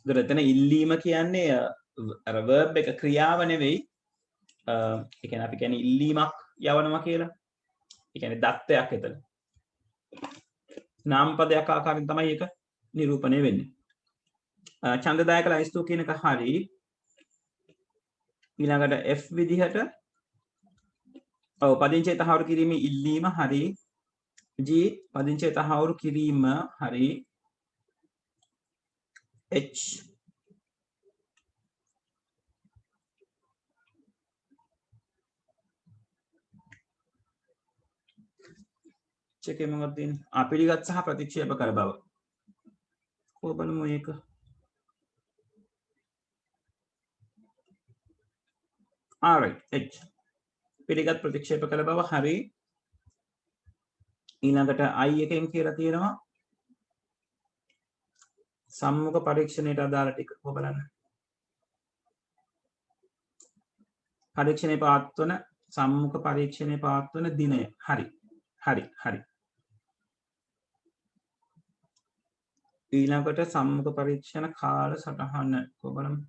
[SPEAKER 1] ඒතර එතන ඉල්ලීම කියන්නේ අර verb එක ක්‍රියාව නෙවෙයි. ඒ කියන්නේ අපි කියන්නේ ඉල්ලීමක් යවනවා කියලා. ඒ කියන්නේ දත්තයක් එතන. නාමපදයක් ආකාරයෙන් තමයි ඒක නිරූපණය වෙන්නේ. ඡන්දදායක ලයිස්තුව කියන එක හරි. ඊළඟට F විදිහට ඔව් පදිංචිය තහවුරු කිරීමේ ඉල්ලීම හරි. G පදිංචිය තහවුරු කිරීම හරි H එකේ මොකක්ද තියෙන්නේ පිළිගත් සහ ප්‍රතික්ෂේප කර බව කොහොම බලමු මේක alright H පිළිගත් ප්‍රතික්ෂේප කළ බව හරි ඊළඟට I එකෙන් කියලා තියෙනවා සම්මුඛ පරීක්ෂණයට අදාළ ටික කොහොම බලන්න පරීක්ෂණේ පවත්වන සම්මුඛ පරීක්ෂණේ පවත්වන දිනය හරි ඊළඟට සම්මුඛ පරීක්ෂණ කාල සටහන කොහොම බලමු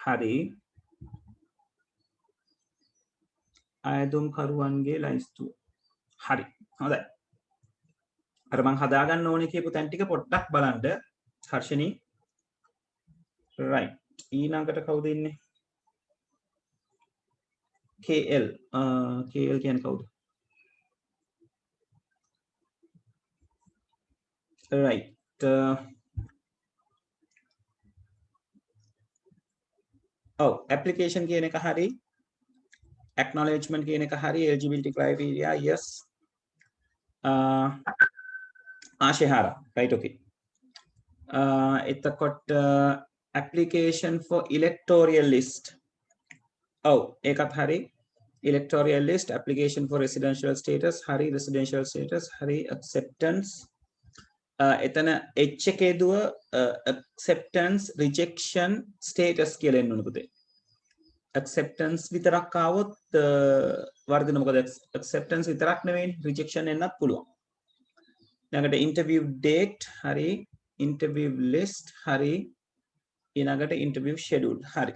[SPEAKER 1] හරි අයදුම් කරුවන්ගේ ලයිස්තුව හරි හොඳයි අර මං හදාගන්න ඕනේ කියපු තැන් ටික පොඩ්ඩක් බලන්න හර්ෂණී right ඊළඟට කවුද ඉන්නේ KL KL කියන්නේ කවුද right application කියන එක හරි acknowledgement කියන එක හරි eligibility criteria yes ආශේහාර right okay එතකොට application for electoral list ඒකත් හරි electoral list application for residential status හරි residential status හරි acceptance එතන H එකේ දුව acceptance rejection status කියලා එන්න ඕන පුතේ acceptance විතරක් ආවොත් වර්ධන මොකද acceptance විතරක් නෙවෙයි rejection එන්නත් පුළුවන් ඊළඟට interview date හරි interview list හරි ඊළඟට interview schedule හරි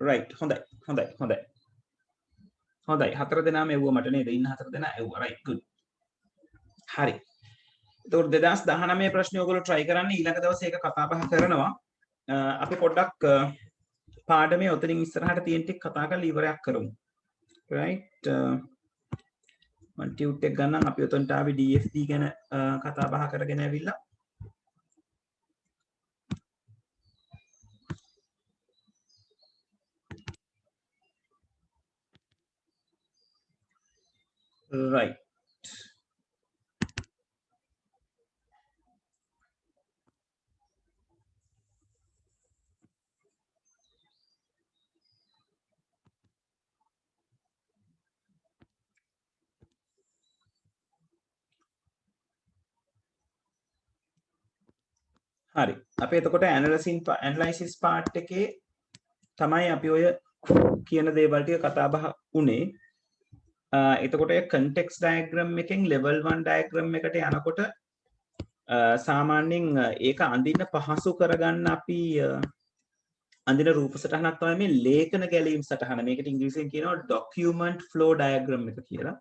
[SPEAKER 1] right හොඳයි හතර දෙනාම එවුවා මට නේද ඉන්න හතර දෙනා එවුවා right good හරි එතකොට 2019 ප්‍රශ්නේ ඔයගොල්ලෝ try කරන්න ඊළඟ දවසේ ඒක කතා බහ කරනවා අපි පොඩ්ඩක් පාඩමේ ඔතනින් ඉස්සරහට තියෙන ටික කතා කරලා ඉවරයක් කරමු right මම ටියුට් එක ගන්නම් අපි ඔතනට ආවි DFD ගැන කතා බහ කරගෙන ඇවිල්ලා right හරි අපි එතකොට ඇනලයිසිස් පාර්ට් එකේ තමයි අපි ඔය කියන දේවල් ටික කතා බහ උනේ එතකොට context diagram එකෙන් level 1 diagram එකට යනකොට සාමාන්‍යයෙන් ඒක අඳින්න පහසු කරගන්න අපි අඳින රූප සටහනක් තමයි මේ ලේඛන ගැලීම් සටහන මේකට ඉංග්‍රීසියෙන් කියනවා document flow diagram එක කියලා.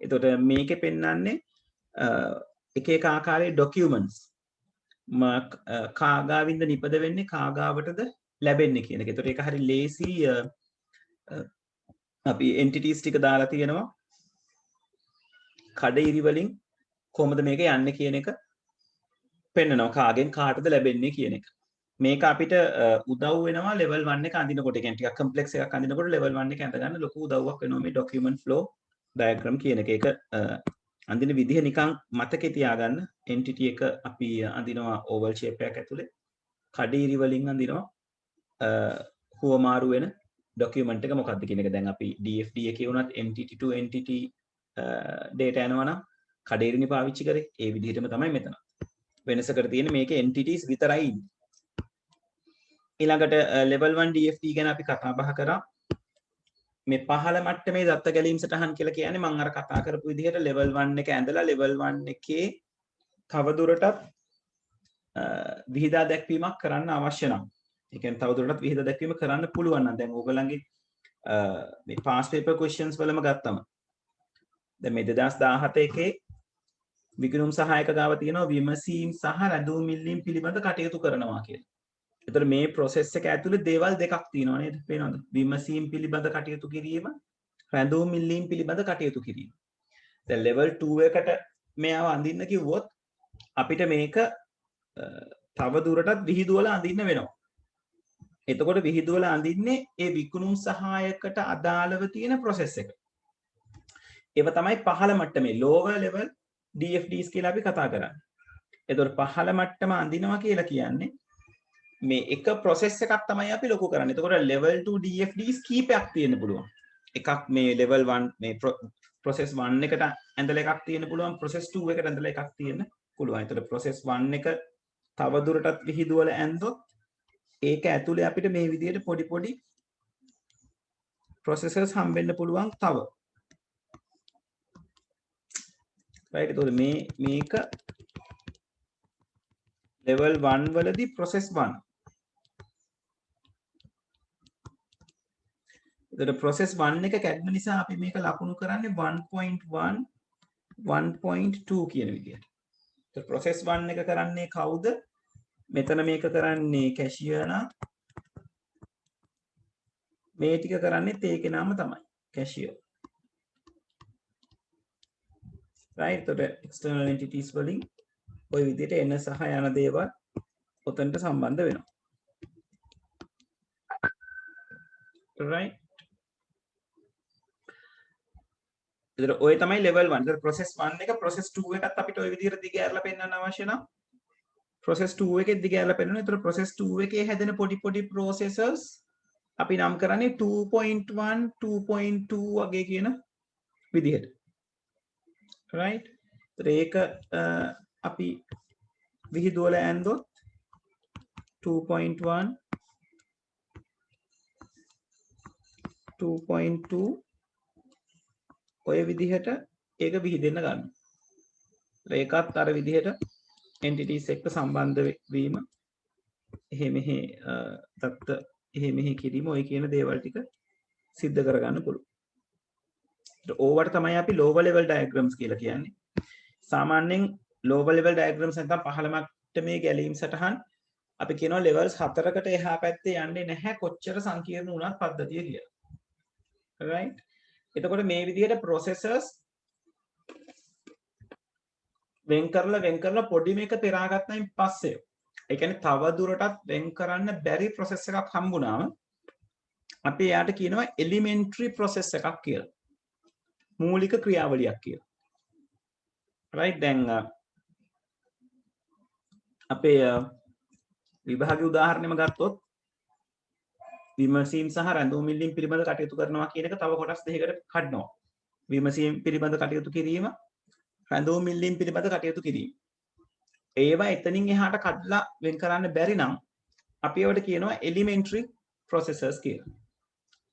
[SPEAKER 1] එතකොට මේකේ පෙන්වන්නේ එක එක ආකාරයේ documents කාගාවින්ද නිපද වෙන්නේ කාගාවටද ලැබෙන්නේ කියන එක. ඒතකොට ඒක හරි ලේසි අපි entities ටික දාලා තියෙනවා. කඩඉරි වලින් කොහොමද මේක යන්නේ කියන එක පෙන්නනවා. කාගෙන් කාටද ලැබෙන්නේ කියන එක. මේක අපිට උදව් වෙනවා level 1 එක අඳිනකොට. ඒ කියන්නේ ටිකක් complex එකක් අඳිනකොට level 1 එක අඳ ගන්න ලොකු උදව්වක් වෙනවා මේ document flow diagram කියන එක. ඒක අඳින විදිහ නිකන් මතකේ තියාගන්න. entity එක අපි අඳිනවා oval shape එකක් ඇතුලේ. කඩඉරි වලින් අඳිනවා හුවමාරු වෙන document එක මොකක්ද කියන එක. දැන් අපි DFD එකේ වුණත් entity to entity data යනවා නම් කඩඉරිනි පාවිච්චි කරේ. ඒ විදිහටම තමයි මෙතන. වෙනසකට තියෙන මේකේ entities විතරයි ඉන්නේ. ඊළඟට level 1 DFD ගැන අපි කතා බහ කරා. මේ පහළ මට්ටමේ දත්ත ගැලීම් සටහන් කියලා කියන්නේ මම අර කතා කරපු විදිහට level 1 එක ඇඳලා level 1 එකේ තවදුරටත් විහිදා දැක්වීමක් කරන්න අවශ්‍ය නම් ඒ කියන්නේ තවදුරටත් විහිදා දැක්වීම කරන්න පුළුවන් නම් දැන් ඕගොල්ලන්ගේ මේ past paper questions වලම ගත්තම දැන් මේ 2017 එකේ විගණුම් සහායක ගාව තියෙනවා විමසීම් සහ රැඳවුම් ඉල්ලීම් පිළිබඳ කටයුතු කරනවා කියලා. එතකොට මේ process එක ඇතුලේ දේවල් දෙකක් තියෙනවා නේද? පේනවද? විමසීම් පිළිබඳ කටයුතු කිරීම, රැඳවුම් ඉල්ලීම් පිළිබඳ කටයුතු කිරීම. දැන් level 2 එකට මෙයාව අඳින්න කිව්වොත් අපිට මේක තව දුරටත් විහිදුවල අඳින්න වෙනවා. එතකොට විහිදුවල අඳින්නේ ඒ විකුණුම් සහායකට අදාළව තියෙන process එක. ඒව තමයි පහළ මට්ටමේ lower level DFDs කියලා අපි කතා කරන්නේ. එතකොට පහළ මට්ටම අඳිනවා කියලා කියන්නේ මේ එක process එකක් තමයි අපි ලොකු කරන්නේ. එතකොට level 2 DFDs කීපයක් තියෙන්න පුළුවන්. එකක් මේ level 1 මේ process 1 එකට ඇඳලා එකක් තියෙන්න පුළුවන්, process 2 එකට ඇඳලා එකක් තියෙන්න පුළුවන්. එතකොට process 1 එක තව දුරටත් විහිදුවල ඇඳොත් ඒක ඇතුලේ අපිට මේ විදිහට පොඩි පොඩි processes හම්බෙන්න පුළුවන් තව. right? එතකොට මේක level 1 වලදී process 1. එතකොට process 1 එක කැඩෙන නිසා අපි මේක ලකුණු කරන්නේ 1.1 1.2 කියන විදිහට. එතකොට process 1 එක කරන්නේ කවුද? මෙතන මේක කරන්නේ cashier නා. මේ ටික කරන්නේ ඒකේ නම තමයි cashier. right? එතකොට external entities වලින් ওই විදිහට එන සහ යන දේවල් ඔතනට සම්බන්ධ වෙනවා. right? එතකොට ඔය තමයි level 1. එතකොට process 1 එක process 2 එකත් අපිට ওই විදිහට දිග ඇරලා පෙන්වන්න අවශ්‍ය නම් process 2 එකෙත් දිග ඇරලා පෙන්වනවා. එතකොට process 2 එකේ හැදෙන පොඩි පොඩි processes අපි නම් කරන්නේ 2.1 2.2 වගේ කියන විදිහට. right? ඒක අපි විහිදුවල ඇන්දොත් 2.1 2.2 ඔය විදිහට ඒක විහිදෙන්න ගන්න. ඒකත් අර විදිහට entities එක්ක සම්බන්ධ වීම එහෙ මෙහෙ තත්ත එහෙ මෙහෙ කිරීම ඔය කියන දේවල් ටික සිද්ධ කරගන්න පුළුවන්. ඕවට තමයි අපි lower level diagrams කියලා කියන්නේ. සාමාන්‍යයෙන් lower level diagrams නැත්නම් පහළ මට්ටමේ ගැලීම් සටහන් අපි කියනවා levels 4කට එහා පැත්තේ යන්නේ නැහැ කොච්චර සංකීර්ණ වුණත් පද්ධතිය කියලා. right? එතකොට මේ විදිහට processors වෙන් කරලා පොඩි මේක පෙරා ගන්නයින් පස්සේ ඒ කියන්නේ තව දුරටත් වෙන් කරන්න බැරි process එකක් හම්බුනාම අපි එයාට කියනවා elementary process එකක් කියලා. මූලික ක්‍රියාවලියක් කියලා. right? දැන් අපේ විභාගීය උදාහරණෙම ගත්තොත් විමසීම් සහ රැඳවුම් ඉල්ලීම් පිළිබඳ කටයුතු කරනවා කියන එක තව කොටස් දෙකකට කඩනවා. විමසීම් පිළිබඳ කටයුතු කිරීම, රැඳවුම් ඉල්ලීම් පිළිබඳ කටයුතු කිරීම. ඒවා එතනින් එහාට කඩලා වෙන් කරන්න බැරි නම් අපි ඒවට කියනවා elementary processes කියලා.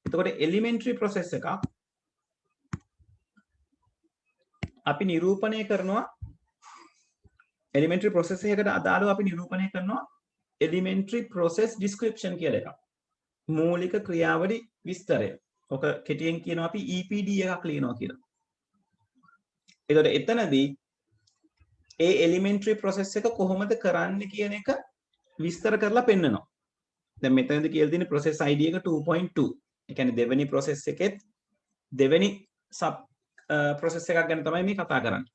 [SPEAKER 1] එතකොට elementary process එකක් අපි නිරූපණය කරනවා elementary process එකකට අදාළව අපි නිරූපණය කරනවා elementary process description කියලා එකක්. මූලික ක්‍රියාවලි විස්තරය. ඔක කෙටියෙන් කියනවා අපි EPD එකක් ලියනවා කියලා. එතකොට එතනදී ඒ elementary process එක කොහොමද කරන්න කියන එක විස්තර කරලා පෙන්නනවා. දැන් මෙතනදී කියලා තියෙන process ID එක 2.2. ඒ කියන්නේ දෙවෙනි process එකෙත් දෙවෙනි sub process එකක් ගැන තමයි මේ කතා කරන්නේ.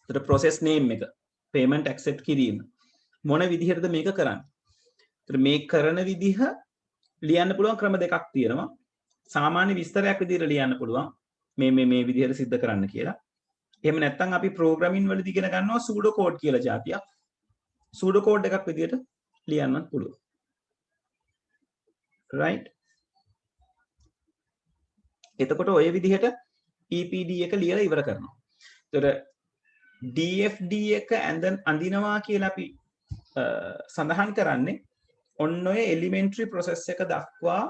[SPEAKER 1] එතකොට process name එක payment accept කිරීම මොන විදිහටද මේක කරන්නේ? එතකොට මේ කරන විදිහ ලියන්න පුළුවන් ක්‍රම දෙකක් තියෙනවා. සාමාන්‍ය විස්තරයක් විදිහට ලියන්න පුළුවන්. මේ විදිහට සිද්ධ කරන්න කියලා. එහෙම නැත්නම් අපි programming වලදී ඉගෙන ගන්නවා pseudo code කියලා જાතියක්. pseudo code එකක් විදිහට ලියන්නත් පුළුවන්. right? එතකොට ඔය විදිහට EPD එක ලියලා ඉවර කරනවා. එතකොට DFD එක අඳිනවා කියලා අපි සඳහන් කරන්නේ ඔන්න ඔය elementary process එක දක්වා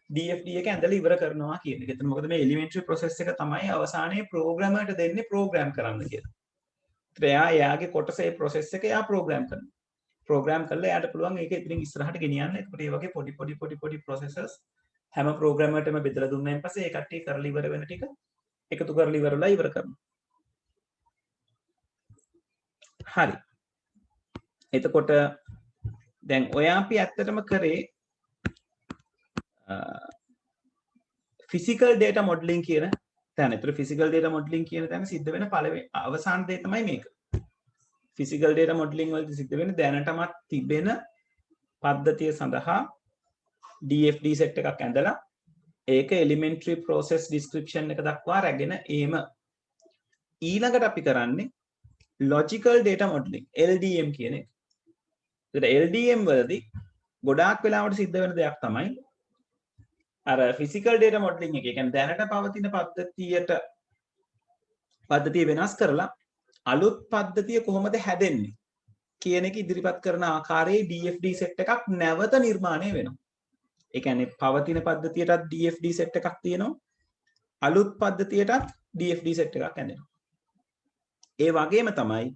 [SPEAKER 1] DFD එක ඇඳලා ඉවර කරනවා කියන එක. එතන මොකද මේ elementary process එක තමයි අවසානයේ programmerට දෙන්නේ program කරන්න කියලා. ඒත් එයාගේ කොටස ඒ process එක එයා program කරනවා. program කරලා එයාට පුළුවන් ඒක ඉතින් ඉස්සරහට ගෙනියන්න. ඒකට මේ වගේ පොඩි processes හැම programmerටම බෙදලා දුන්නායින් පස්සේ ඒ කට්ටිය කරලා ඉවර වෙන ටික එකතු කරලා ඉවරලා ඉවර කරනවා. හරි. එතකොට දැන් ඔය අපි ඇත්තටම කරේ physical data modeling කියන තැන. ඒතර physical data modeling කියන තැන සිද්ධ වෙන පළවෙනි අවසාන දේ තමයි මේක. physical data modeling වලදී සිද්ධ වෙන දැනටමත් තිබෙන පද්ධතිය සඳහා DFD set එකක් ඇඳලා ඒක elementary process description එක දක්වා රැගෙන ඒම ඊළඟට අපි කරන්නේ logical data modeling LDM කියන එක. ඒතර LDM වලදී ගොඩාක් වෙලාවට සිද්ධ වෙන දෙයක් තමයි අර physical data modeling එක. ඒ කියන්නේ දැනට පවතින පද්ධතිය වෙනස් කරලා අලුත් පද්ධතිය කොහොමද හැදෙන්නේ කියන එක ඉදිරිපත් කරන ආකාරයේ DFD set එකක් නැවත නිර්මාණය වෙනවා. ඒ කියන්නේ පවතින පද්ධතියටත් DFD set එකක් තියෙනවා. අලුත් පද්ධතියටත් DFD set එකක් ඇඳෙනවා. ඒ වගේම තමයි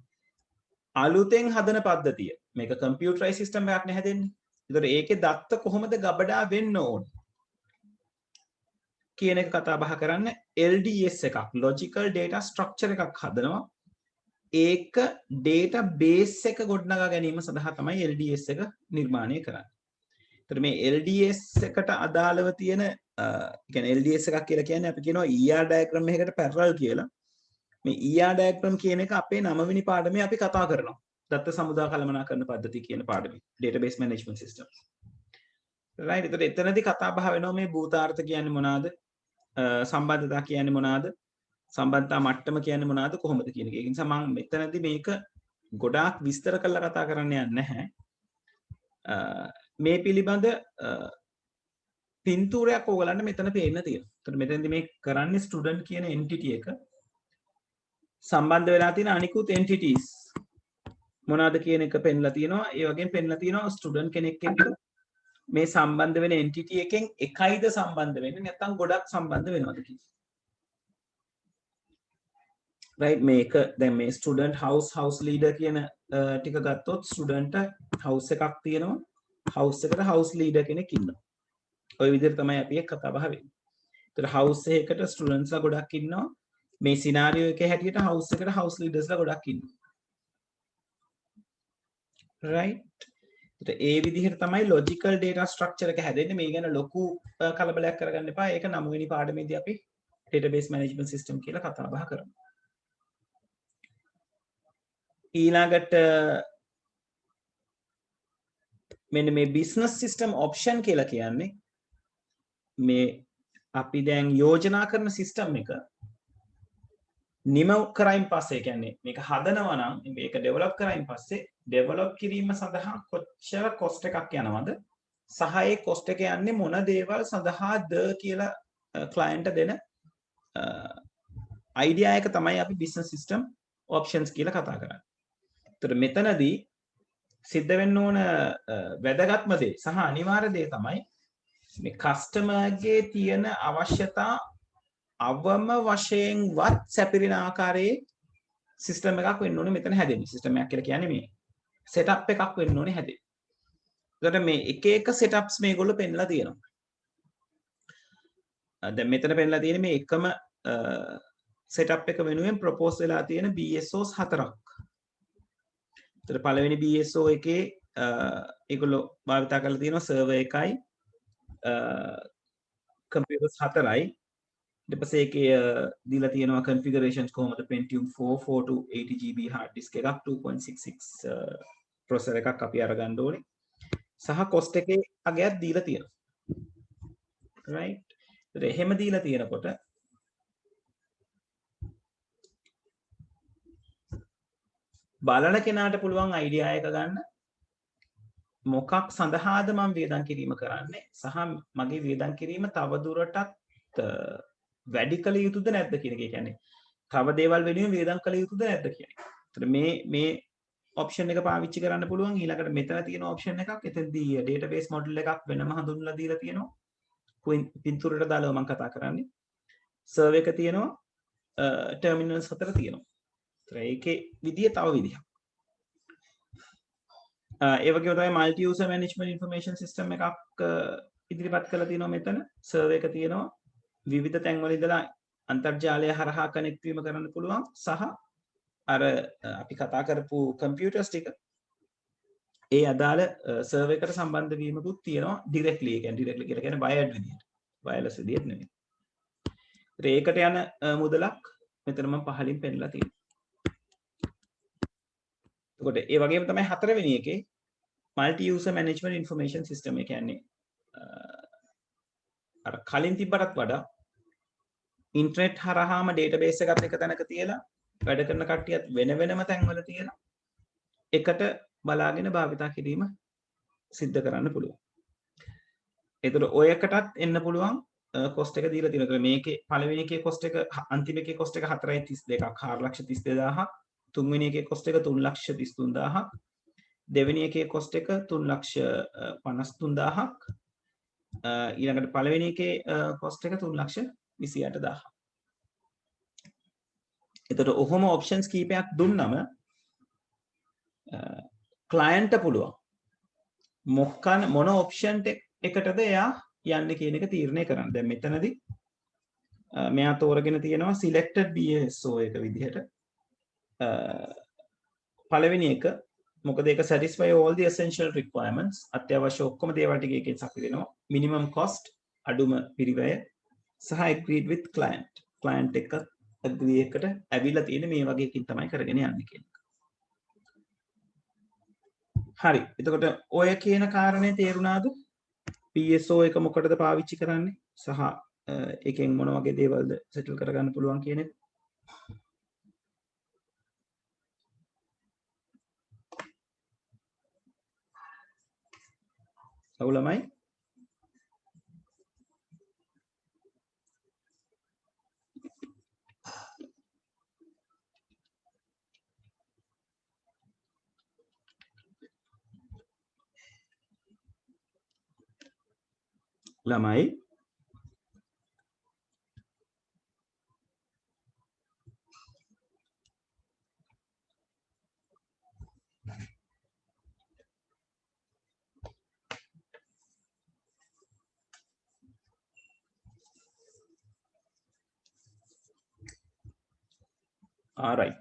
[SPEAKER 1] අලුතෙන් හදන පද්ධතිය. මේක කම්පියුටරයිස් සිස්ටම් එකක් නේ හැදෙන්නේ. ඒතර ඒකේ දත්ත කොහොමද ගබඩා වෙන්න ඕන කියන එක කතා බහ කරන්න LDS එකක් logical data structure එකක් හදනවා. ඒක data base එක ගොඩනගා ගැනීම සඳහා තමයි LDS එක නිර්මාණය කරන්නේ. ඒතර මේ LDS එකට අදාළව තියෙන කියන්නේ LDS එකක් කියලා කියන්නේ අපි කියනවා ER diagram එකකට parallel කියලා. මේ ER diagram කියන එක අපේ 9 වෙනි පාඩමේ අපි කතා කරනවා. දත්ත සමුදා කළමනාකරණ පද්ධතිය කියන පාඩමේ database management systems. right. ඒතර එතනදී කතා බහ වෙනවා මේ භූතාර්ථ කියන්නේ මොනවාද? සම්බන්ධතා කියන්නේ මොනවාද? සම්බන්ධතා මට්ටම කියන්නේ මොනවාද කොහොමද කියන එක. ඒ නිසා මම මෙතනදී මේක ගොඩාක් විස්තර කරලා කතා කරන්න යන්නේ නැහැ. මේ පිළිබඳ පින්තූරයක් ඕගලන්ට මෙතන පේන්න තියෙනවා. ඒතර මෙතනදී මේ කරන්නේ ස්ටුඩන්ට් කියන entity එක සම්බන්ධ වෙලා තියෙන අනිකුත් entities මොනවාද කියන එක පෙන්ලා තියෙනවා. ඒ වගේම පෙන්ලා තියෙනවා ස්ටුඩන්ට් කෙනෙක් එක්ක මේ සම්බන්ධ වෙන entity එකෙන් එකයිද සම්බන්ධ වෙන්නේ නැත්නම් ගොඩක් සම්බන්ධ වෙනවද කියලා. right මේක දැන් මේ ස්ටුඩන්ට් house leader කියන ටික ගත්තොත් ස්ටුඩන්ට් house එකක් තියෙනවා. house එකට house leader කෙනෙක් ඉන්නවා. ওই විදිහට තමයි අපි එක්ක කතා බහ වෙන්නේ. ඒතර house එකකට students ලා ගොඩක් ඉන්නවා. මේ scenario එකේ හැටියට house එකට house leaders ලා ගොඩක් ඉන්නවා. right ඒ විදිහට තමයි logical data structure එක හැදෙන්නේ. මේ ගැන ලොකු කලබලයක් කරගන්න එපා. ඒක 9 වෙනි පාඩමේදී අපි database management system කියලා කතා බහ කරමු. ඊළඟට මෙන්න මේ business system option කියලා කියන්නේ මේ අපි දැන් යෝජනා කරන system එක නිම කරයින් පස්සේ කියන්නේ මේක හදනවා නම් මේක develop කරයින් පස්සේ develop කිරීම සඳහා කොච්චර cost එකක් යනවද සහ ඒ cost එක යන්නේ මොන දේවල් සඳහාද කියලා client දෙන idea එක තමයි අපි business system options කියලා කතා කරන්නේ. ඒතර මෙතනදී සිද්ධ වෙන්න ඕන වැදගත්ම දේ සහ අනිවාර්ය දේ තමයි මේ කස්ටමර්ගේ තියෙන අවශ්‍යතා අවම වශයෙන්වත් සැපිරෙන ආකාරයේ සිස්ටම් එකක් වෙන්න ඕනේ මෙතන හැදෙන්නේ. සිස්ටම් එකක් කියලා කියන්නේ මේ සෙටප් එකක් වෙන්න ඕනේ හැදෙන්නේ. ඒකට මේ එක එක සෙටප්ස් මේගොල්ලෝ පෙන්නලා තියෙනවා. දැන් මෙතන පෙන්නලා තියෙන්නේ මේ එකම සෙටප් එක වෙනුවෙන් ප්‍රොපෝස් වෙලා තියෙන BSOs 4ක්. ඒතර පළවෙනි BSO එකේ ඒගොල්ලෝ භාවිත කරලා තියෙනවා සර්වර් එකයි කම්පියුටර්ස් 4යි. ඊට පස්සේ ඒකේ දීලා තියෙනවා configurations කොහොමද Pentium 4 428GB hard disk එකක් 2.66 processor එකක් අපි අරගන්න ඕනේ. සහ cost එකේ අගයක් දීලා තියෙනවා. right. ඒත් එහෙම දීලා තියෙනකොට බලන කෙනාට පුළුවන් අයිඩියා එක ගන්න මොකක් සඳහාද මම වේදන් කිරීම කරන්නේ සහ මගේ වේදන් කිරීම තව දුරටත් වැඩි කළ යුතුද නැද්ද කියන එක. ඒ කියන්නේ තව දේවල් වෙනුවෙන් වේදන් කළ යුතුද නැද්ද කියන එක. ඒතර මේ ඔප්ෂන් එක පාවිච්චි කරන්න පුළුවන්. ඊළඟට මෙතන තියෙන ඔප්ෂන් එකක් එතනදී database model එකක් වෙනම හඳුන්වලා දීලා තියෙනවා. පින්තූරයට දාලා මම කතා කරන්නේ. server එක තියෙනවා terminals 4 තියෙනවා. ඒකේ විදිය තව විදිහක්. ඒ වගේම තමයි multi user management information system එකක් ඉදිරිපත් කරලා තියෙනවා මෙතන. server එක තියෙනවා. විවිධ තැන්වල ඉඳලා අන්තර්ජාලය හරහා කනෙක්ට් වීම කරන්න පුළුවන් සහ අර අපි කතා කරපු කම්පියුටර්ස් ටික ඒ අදාළ server එකට සම්බන්ධ වීමකුත් තියෙනවා directly. ඒ කියන්නේ directly කියලා කියන්නේ wired විදියට. wireless විදියට නෙමෙයි. ඒකට යන මුදලක් මෙතන මම පහලින් පෙන්නලා තියෙනවා. එතකොට ඒ වගේම තමයි හතරවෙනි එකේ multi user management information system එක කියන්නේ අර කලින් තිබ්බටත් වඩා ඉන්ටර්නෙට් හරහාම ඩේටාබේස් එකක් එක තැනක තියලා වැඩ කරන කට්ටියත් වෙන වෙනම තැන්වල තියලා එකට බලාගෙන භාවිතා කිරීම සිද්ධ කරන්න පුළුවන්. ඒතර ඔයකටත් එන්න පුළුවන් කොස්ට් එක දීලා තියෙනවා. මේකේ පළවෙනි එකේ කොස්ට් එක අන්තිම එකේ කොස්ට් එක 4.32ක් 4,32,000ක්. තුන්වෙනි එකේ කොස්ට් එක 3,33,000ක්. දෙවෙනි එකේ කොස්ට් එක 3,53,000ක්. ඊළඟට පළවෙනි එකේ කොස්ට් එක 3,28,000ක්. එතකොට ඔහොම ඔප්ෂන්ස් කීපයක් දුන්නම ක්ලයන්ට් පුළුවන් මොන ඔප්ෂන් එකටද එයා යන්නේ කියන එක තීරණය කරන්න. දැන් මෙතනදී මෙයා තෝරගෙන තියෙනවා selected BSO එක විදිහට. පළවෙනි එක මොකද ඒක satisfy all the essential requirements අත්‍යවශ්‍ය ඔක්කොම දේවල් ටික එකෙන් අපි දෙනවා. minimum cost අඩුම පිරිවැය සහ agreed with client එක agree එකට ඇවිල්ලා තියෙන මේ වගේ එකකින් තමයි කරගෙන යන්නේ කියන එක. හරි. එතකොට ඔය කියන කාරණේ තේරුණාද? PSO එක මොකටද පාවිච්චි කරන්නේ සහ එකෙන් මොන වගේ දේවල්ද සෙටල් කරගන්න පුළුවන් කියන එක. අවුලමයි. ළමයි alright.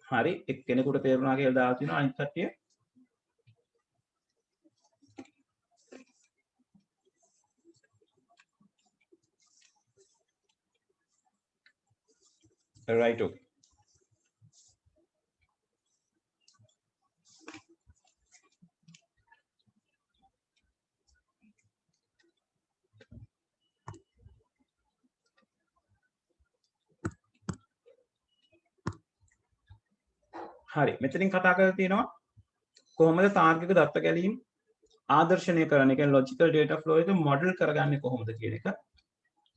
[SPEAKER 1] හරි එක්කෙනෙකුට තේරුණා කියලා දාලා තිනවා අනිත් කට්ටිය. right okay. හරි මෙතනින් කතා කරලා තියෙනවා කොහොමද තාර්කික දත්ත ගැලීම් ආදර්ශනය කරන්නේ. ඒ කියන්නේ logical data flow එක මොඩල් කරගන්නේ කොහොමද කියන එක.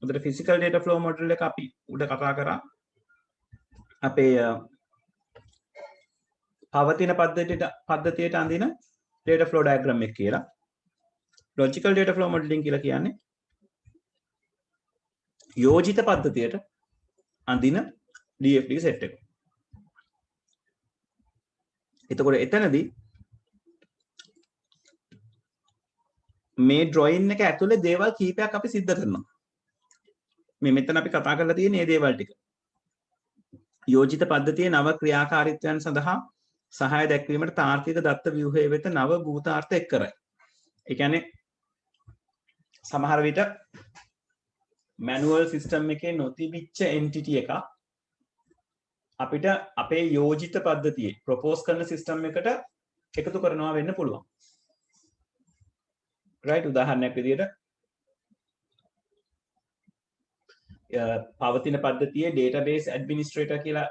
[SPEAKER 1] උදේට physical data flow model එක අපි උඩ කතා කරා. අපේ පවතින පද්ධතියට අඳින data flow diagram එක කියලා. logical data flow modeling කියලා කියන්නේ යෝජිත පද්ධතියට අඳින DFD set එක. එතකොට එතනදී මේ drawing එක ඇතුලේ දේවල් කීපයක් අපි සිද්ධ කරනවා. මේ මෙතන අපි කතා කරලා තියෙන මේ දේවල් ටික. යෝජිත පද්ධතියේ නව ක්‍රියාකාරීත්වයන් සඳහා සහාය දැක්වීමට තාර්කික දත්ත ව්‍යුහය වෙත නව භූතාර්ථ එක් කරයි. ඒ කියන්නේ සමහර විට manual system එකේ නොතිබිච්ච entity එකක් අපිට අපේ යෝජිත පද්ධතියේ propose කරන system එකට එකතු කරනවා වෙන්න පුළුවන්. right උදාහරණයක් විදිහට පවතින පද්ධතියේ database administrator කියලා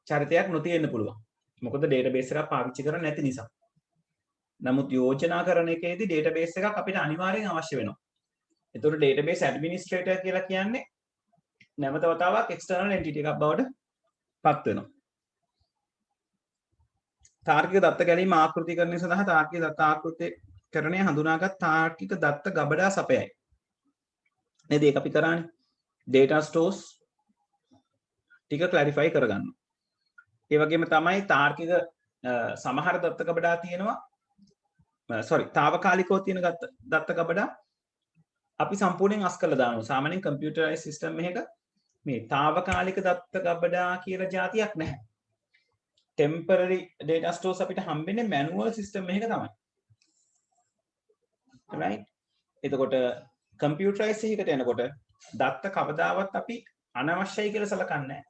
[SPEAKER 1] චරිතයක් නොතියෙන්න පුළුවන්. මොකද database එකක් පාවිච්චි කරන්නේ නැති නිසා. නමුත් යෝජනා කරන එකේදී database එකක් අපිට අනිවාර්යෙන් අවශ්‍ය වෙනවා. ඒතකොට database administrator කියලා කියන්නේ නැවත වතාවක් external entity එකක් බවට පත් වෙනවා. තාර්කික දත්ත ගැලීම ආකෘතිකරණය සඳහා තාර්කික දත්ත ආකෘතිකරණය හඳුනාගත් තාර්කික දත්ත ගබඩා සපයයි. නේද? ඒක අපි කරානේ. data stores ටික clarify කරගන්න. ඒ වගේම තමයි තාර්කික සමහර දත්ත ගබඩා තියෙනවා. తాවකාලිකව තියෙන දත්ත ගබඩා අපි සම්පූර්ණයෙන් අස් කරලා දානවා. සාමාන්‍යයෙන් computerized system එකක මේ తాවකාලික දත්ත ගබඩා කියලා જાතියක් නැහැ. temporary data stores අපිට හම්බෙන්නේ manual system එකක තමයි. right? එතකොට කම්පියුටරයිස් එකකට යනකොට දත්ත කවදාවත් අපි අනවශ්‍යයි කියලා සලකන්නේ නැහැ.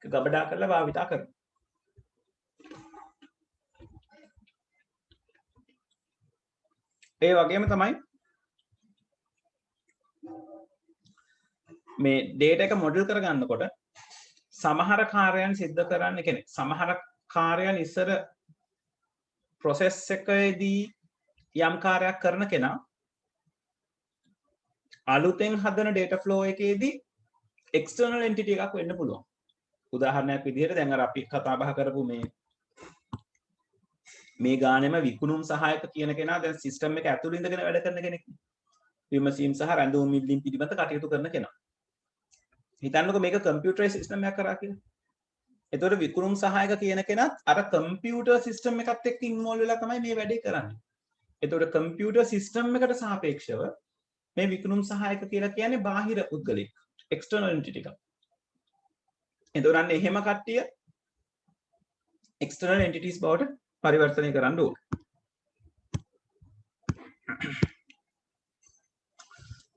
[SPEAKER 1] ඒක ගබඩා කරලා භාවිතා කරනවා. ඒ වගේම තමයි මේ data එක මොඩල් කරගන්නකොට සමහර කාර්යයන් සිද්ධ කරන්න කියන්නේ සමහර කාර්යයන් ඉස්සර process එකේදී යම් කාර්යයක් කරන කෙනා අලුතෙන් හදන data flow එකේදී external entity එකක් වෙන්න පුළුවන්. උදාහරණයක් විදිහට දැන් අර අපි කතා බහ කරපු මේ ගානෙම විකුණුම් සහායක කියන කෙනා දැන් සිස්ටම් එක ඇතුළේ ඉඳගෙන වැඩ කරන කෙනෙක්. විමසීම් සහ රැඳවුම් මිල්ලීම් පිළිබඳ කටයුතු කරන කෙනා. හිතන්නකෝ මේක කම්පියුටරයිස් සිස්ටම් එකක් කරා කියලා. එතකොට විකුණුම් සහායක කියන කෙනත් අර කම්පියුටර් සිස්ටම් එකත් එක්ක ඉන්වෝල්ව් වෙලා තමයි මේ වැඩේ කරන්නේ. එතකොට කම්පියුටර් සිස්ටම් එකට සාපේක්ෂව මේ විකුණුම් සහායක කියලා කියන්නේ බාහිර පුද්ගලෙක්, එක්ස්ටර්නල් එන්ටිටි එකක්. එතකොට අන්න එහෙම කට්ටිය එක්ස්ටර්නල් එන්ටිටිස් බවට පරිවර්තනය කරන්න ඕනේ.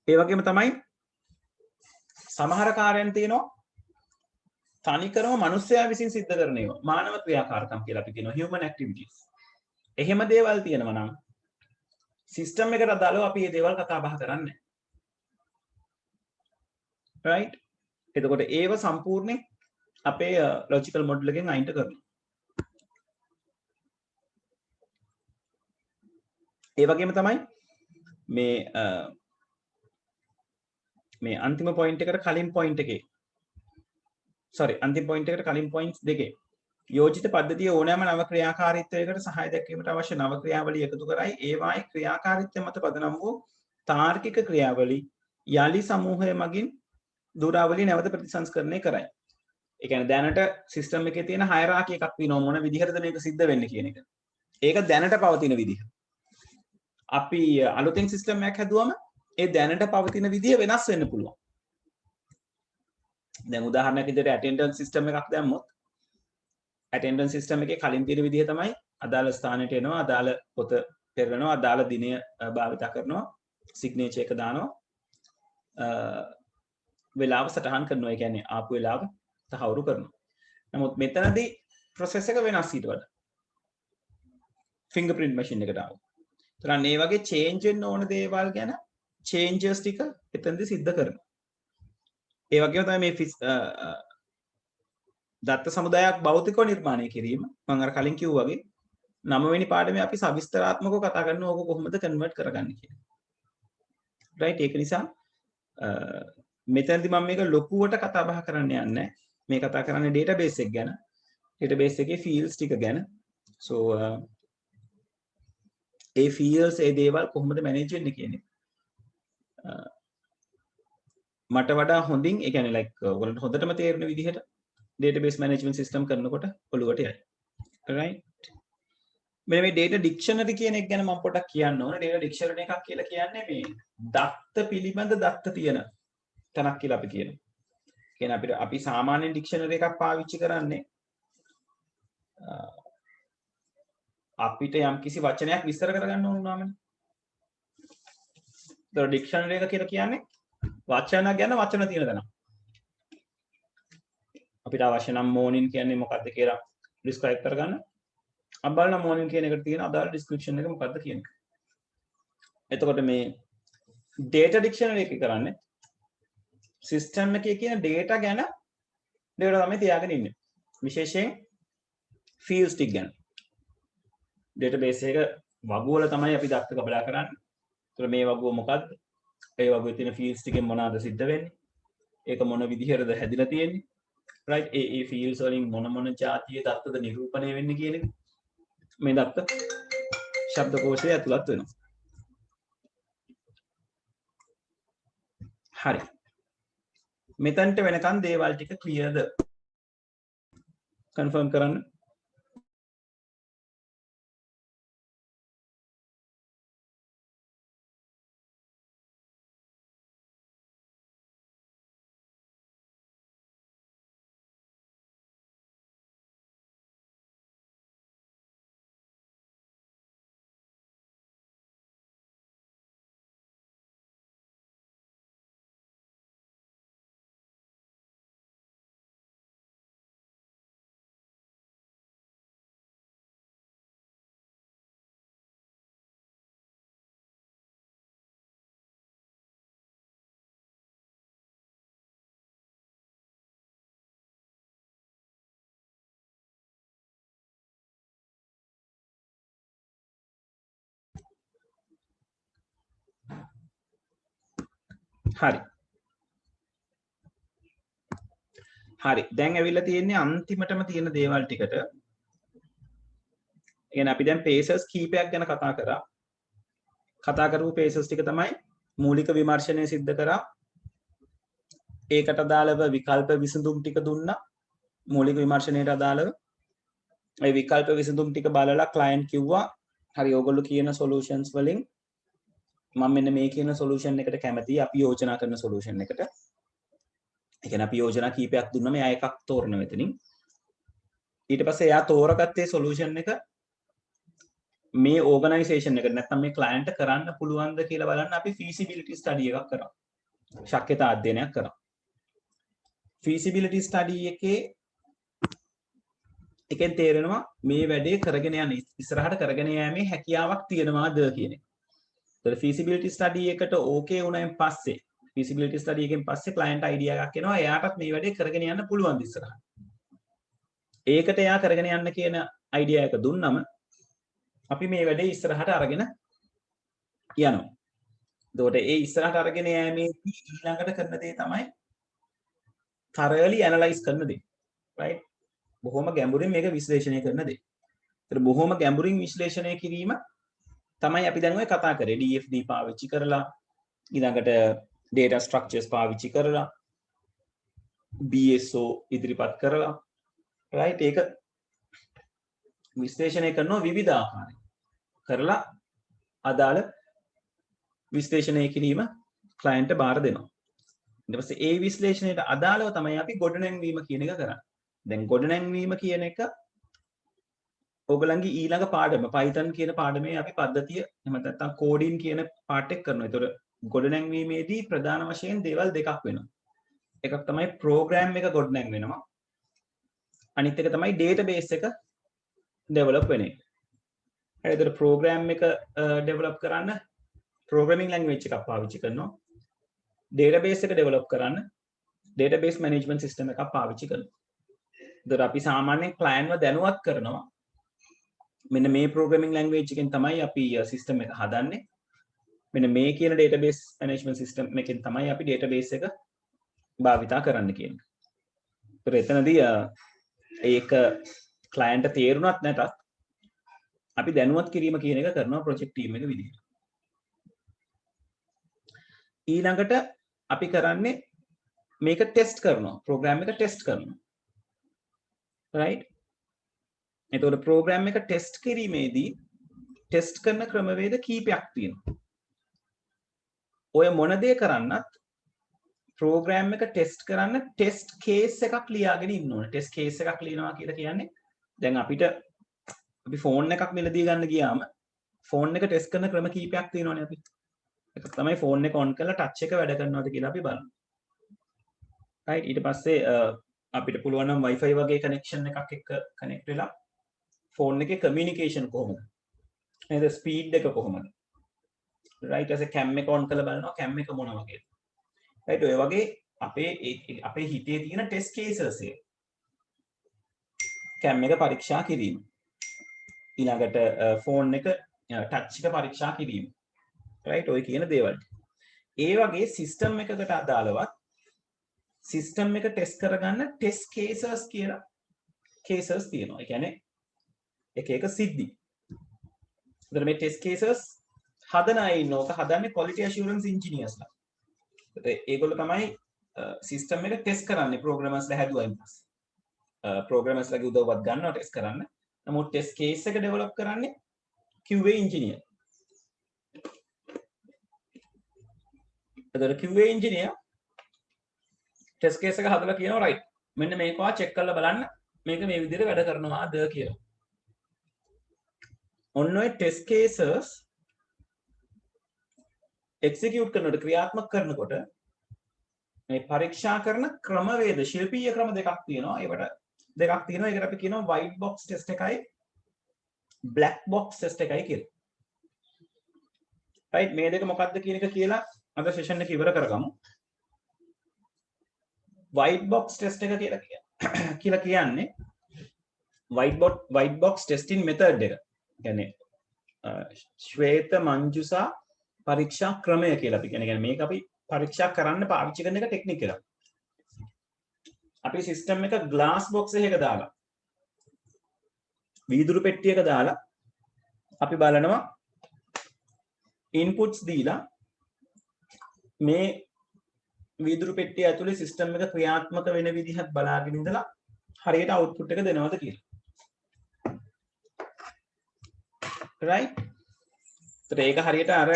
[SPEAKER 1] ඒ වගේම තමයි සමහර කාර්යයන් තියෙනවා තනිකරම මිනිස්සයා විසින් සිද්ධ කරන ඒවා. මානව ක්‍රියාකාරකම් කියලා අපි කියනවා human activities. එහෙම දේවල් තියෙනවා නම් සිස්ටම් එකට අදාළව අපි මේ දේවල් කතා බහ කරන්නේ. right? එතකොට ඒව සම්පූර්ණයෙන් අපේ logical model එකෙන් අයින්ට කරනවා. ඒ වගේම තමයි මේ අන්තිම පොයින්ට් එකට කලින් පොයින්ට් එකේ අන්තිම පොයින්ට් එකට කලින් පොයින්ට්ස් දෙකේ යෝජිත පද්ධතිය ඕනෑම නව ක්‍රියාකාරීත්වයකට සහාය දැක්වීමට අවශ්‍ය නව ක්‍රියාවලිය එකතු කරයි ඒවායේ ක්‍රියාකාරීත්වය මත පදනම් වූ තාර්කික ක්‍රියාවලි යලි සමූහය මගින් දුරාවලි නැවත ප්‍රතිසංස්කරණය කරයි. ඒ කියන්නේ දැනට සිස්ටම් එකේ තියෙන හයරාකි එකක් තියෙනවා මොන විදිහටද මේක සිද්ධ වෙන්නේ කියන එක. ඒක දැනට පවතින විදිහ. අපි අලුතෙන් සිස්ටම් එකක් හැදුවම ඒ දැනට පවතින විදිය වෙනස් වෙන්න පුළුවන්. දැන් උදාහරණයක් විදිහට ඇටෙන්ඩන්ස් සිස්ටම් එකක් දැම්මොත් ඇටෙන්ඩන්ස් සිස්ටම් එකේ කලින් තියෙන විදිහ තමයි අදාළ ස්ථානයට එනවා, අදාළ පොත පෙරලනවා, අදාළ දිනය භාවිත කරනවා, සිග්නේචර් එක දානවා, වෙලාව සටහන් කරනවා. ඒ කියන්නේ ආපු වෙලාව තහවුරු කරනවා. නමුත් මෙතනදී process එක වෙනස් ඊට වඩා. fingerprint machine එකට ආවා. ඒතරම් මේ වගේ change වෙන්න ඕන දේවල් ගැන changes ටික එතනදී සිද්ධ කරනවා. ඒ වගේම තමයි මේ දත්ත සමුදායක් භෞතිකව නිර්මාණය කිරීම මම අර කලින් කිව්වා වගේ 9 වෙනි පාඩමේ අපි සවිස්තරාත්මකව කතා කරනවා ඕක කොහොමද කන්වර්ට් කරගන්නේ කියලා. right? ඒක නිසා මෙතනදී මම මේක ලොකුවට කතා බහ කරන්න යන්නේ නැහැ. මේ කතා කරන්නේ database එක ගැන. database එකේ fields ටික ගැන. so ඒ fields ඒ දේවල් කොහොමද manage වෙන්නේ කියන්නේ. මට වඩා හොඳින් ඒ කියන්නේ like ඔයගොල්ලන්ට හොඳටම තේරෙන විදිහට database management system කරනකොට ඔළුවට යයි. right? මෙන්න මේ data dictionary කියන එක ගැන මම පොඩ්ඩක් කියන්න ඕනේ. data dictionary එකක් කියලා කියන්නේ මේ දත්ත පිළිබඳ දත්ත තියෙන තැනක් කියලා අපි කියනවා. කියන්නේ අපි සාමාන්‍යයෙන් dictionary එකක් පාවිච්චි කරන්නේ අපිට යම්කිසි වචනයක් විස්තර කරගන්න ඕන වුණාමනේ. ඒතර dictionary එක කියලා කියන්නේ වචන ගැන වචන තියෙන තැන. අපිට අවශ්‍ය නම් morning කියන්නේ මොකක්ද කියලා describe කරගන්න. අපි බලන morning කියන එකට තියෙන අදාළ description එක මොකක්ද කියන එක. එතකොට මේ data dictionary එක කරන්නේ system එකේ කියන data ගැන data තමයි තියාගෙන ඉන්නේ. විශේෂයෙන් fields ටික ගැන. database එක වගුවල තමයි අපි දත්ත කබලා කරන්නේ. ඒතර මේ වගුව මොකක්ද? ඒ වගුවේ තියෙන fields ටිකෙන් මොනවාද සිද්ධ වෙන්නේ? ඒක මොන විදිහටද හැදිලා තියෙන්නේ? right? ඒ fields වලින් මොන જાතියේ දත්තද නිරූපණය වෙන්නේ කියන එක මේ දත්ත ශබ්දකෝෂයේ ඇතුළත් වෙනවා. හරි. මෙතනට වෙනකන් දේවල් ටික ක්ලියර්ද? කන්ෆර්ම් කරන්න. හරි. හරි. දැන් ඇවිල්ලා තියෙන්නේ අන්තිමටම තියෙන දේවල් ටිකට. ඒ කියන්නේ අපි දැන් පේසර්ස් කීපයක් ගැන කතා කරා. කතා කරපු පේසර්ස් ටික තමයි මූලික විමර්ශනය සිද්ධ කරා. ඒකට අදාළව විකල්ප විසඳුම් ටික දුන්නා. මූලික විමර්ශනයට අදාළව ඒ විකල්ප විසඳුම් ටික බලලා ක්ලයන්ට් කිව්වා හරි ඕගොල්ලෝ කියන සොලියුෂන්ස් වලින් මම මෙන්න මේ කියන සොලියුෂන් එකට කැමතියි අපි යෝජනා කරන සොලියුෂන් එකට. ඒ කියන්නේ අපි යෝජනා කීපයක් දුන්නම එයා එකක් තෝරනවා එතනින්. ඊට පස්සේ එයා තෝරගත්තේ සොලියුෂන් එක මේ ඕගනයිසේෂන් එකට නැත්නම් මේ ක්ලයන්ට් කරන්න පුළුවන්ද කියලා බලන්න අපි feasibility study එකක් කරා. ශක්්‍යතා අධ්‍යයනයක් කරා. feasibility study එකෙන් තේරෙනවා මේ වැඩේ කරගෙන යන ඉස්සරහට කරගෙන යෑමේ හැකියාවක් තියෙනවාද කියන එක. ඒතර feasibility study එකට ඕකේ වුණායින් පස්සේ feasibility study එකෙන් පස්සේ client idea එකක් එනවා එයාටත් මේ වැඩේ කරගෙන යන්න පුළුවන් ඉස්සරහට. ඒකට එයා කරගෙන යන්න කියන idea එක දුන්නම අපි මේ වැඩේ ඉස්සරහට අරගෙන යනවා. එතකොට ඒ ඉස්සරහට අරගෙන යෑමේදී ඊළඟට කරන දේ තමයි thoroughly analyze කරන දේ. right? බොහොම ගැඹුරින් මේක විශ්ලේෂණය කරන දේ. ඒතර බොහොම ගැඹුරින් විශ්ලේෂණය කිරීම තමයි අපි දැන් ඔය කතා කරේ. DFD පාවිච්චි කරලා ඊළඟට data structures පාවිච්චි කරලා BSO ඉදිරිපත් කරලා right ඒක විශ්ලේෂණය කරනවා විවිධ ආකාරයෙන්. කරලා අදාළ විශ්ලේෂණය කිරීම ක්ලයන්ට් බාර දෙනවා. ඊට පස්සේ ඒ විශ්ලේෂණයට අදාළව තමයි අපි ගොඩනැංවීම කියන එක කරන්නේ. දැන් ගොඩනැංවීම කියන එක ඔයගලන්ගේ ඊළඟ පාඩම Python කියන පාඩමේ අපි පද්ධතිය එහෙම නැත්නම් coding කියන part එක කරනවා. ඒතර ගොඩනැංවීමේදී ප්‍රධාන වශයෙන් දේවල් දෙකක් වෙනවා. එකක් තමයි program එක ගොඩනැං වෙනවා. අනිත් එක තමයි database එක develop වෙන එක. හරි ඒතර program එක develop කරන්න programming language එකක් පාවිච්චි කරනවා. database එක develop කරන්න database management system එකක් පාවිච්චි කරනවා. ඒතර අපි සාමාන්‍යයෙන් client ව දැනුවත් කරනවා මෙන්න මේ programming language එකෙන් තමයි අපි system එක හදන්නේ. මෙන්න මේ කියන database management system එකෙන් තමයි අපි database එක භාවිතා කරන්න කියන්නේ. ඒතර එතනදී ඒක client තේරුණත් නැතත් අපි දැනුවත් කිරීම කියන එක කරනවා project team එක විදිහට. ඊළඟට අපි කරන්නේ මේක test කරනවා. program එක test කරනවා. right? එතකොට program එක test කිරීමේදී test කරන ක්‍රමවේද කීපයක් තියෙනවා. ඔය මොන දේ කරන්නත් program එක test කරන්න test case එකක් ලියාගෙන ඉන්න ඕනේ. test case එකක් ලියනවා කියලා කියන්නේ දැන් අපිට අපි phone එකක් මිලදී ගන්න ගියාම phone එක test කරන ක්‍රම කීපයක් තියෙනවානේ අපි. ඒක තමයි phone එක on කරලා touch එක වැඩ කරනවද කියලා අපි බලමු. right? ඊට පස්සේ අපිට පුළුවන් නම් wifi වගේ connection එකක් එක්ක connect වෙලා phone එකේ communication කොහොමද? නේද? speed එක කොහොමද? right? as a cam එක on කරලා බලනවා cam එක මොන වගේද? right? ඔය වගේ අපේ හිතේ තියෙන test cases එක cam එක පරීක්ෂා කිරීම. ඊළඟට phone එක touch එක පරීක්ෂා කිරීම. right? ඔය කියන දේවල්. ඒ වගේ system එකකට අදාළවත් system එක test කරගන්න test cases කියලා cases තියෙනවා. ඒ කියන්නේ එක සිද්ධි. ඒතර මේ test cases හදන අය ඉන්නෝක හදන්නේ quality assurance engineersලා. ඒගොල්ලෝ තමයි system එක test කරන්නේ programmersලා හැදුවයින් පස්සේ. programmersලාගේ උදව්වත් ගන්නවා test කරන්න. නමුත් test case එක develop කරන්නේ QA engineer. ඒතර QA engineer test case එක හදලා කියනවා right. මෙන්න මේකවා check කරලා බලන්න මේක මේ විදිහට වැඩ කරනවාද කියලා. ඔන්න ඔය test cases execute කරනකොට ක්‍රියාත්මක කරනකොට මේ පරීක්ෂා කරන ක්‍රමවේද ශිල්පීය ක්‍රම දෙකක් තියෙනවා. ඒකට දෙකක් තියෙනවා. ඒකට අපි කියනවා white box test එකයි black box test එකයි කියලා. right? මේ දෙක මොකක්ද කියන එක කියලා අද session එක ඉවර කරගමු. white box test එක කියලා කියන්නේ white box testing method එක. කියන්නේ ශ්වේත මංජුසා පරීක්ෂා ක්‍රමය කියලා අපි කියන්නේ මේක අපි පරීක්ෂා කරන්න පාවිච්චි කරන එක ටෙක්නික් එකක්. අපි සිස්ටම් එක ග්ලාස් බොක්ස් එකක දාලා වීදුරු පෙට්ටියක දාලා අපි බලනවා ඉන්පුට්ස් දීලා මේ වීදුරු පෙට්ටිය ඇතුලේ සිස්ටම් එක ක්‍රියාත්මක වෙන විදිහත් බලාගෙන ඉඳලා හරියට අවුට්පුට් එක දෙනවද කියලා. right? ඒත් ඒක හරියට අර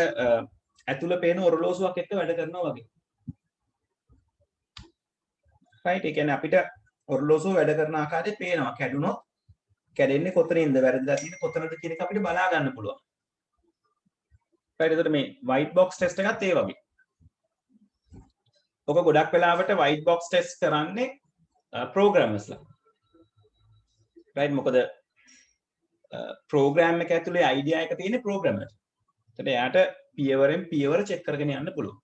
[SPEAKER 1] ඇතුළ පේන ඔරලෝසුවක් එක්ක වැඩ කරනවා වගේ. right? ඒ කියන්නේ අපිට ඔරලෝසුව වැඩ කරන ආකාරය පේනවා. කැඩුනොත් කැඩෙන්නේ කොතනින්ද, වැරදිලා තියෙන්නේ කොතනද කියන එක අපිට බලා ගන්න පුළුවන්. right? එතකොට මේ white box test එකත් ඒ වගේ. ඔක ගොඩක් වෙලාවට white box test කරන්නේ programmersලා. right? මොකද program එක ඇතුලේ idea එක තියෙන්නේ programmer. එතකොට එයාට පියවරෙන් පියවර check කරගෙන යන්න පුළුවන්.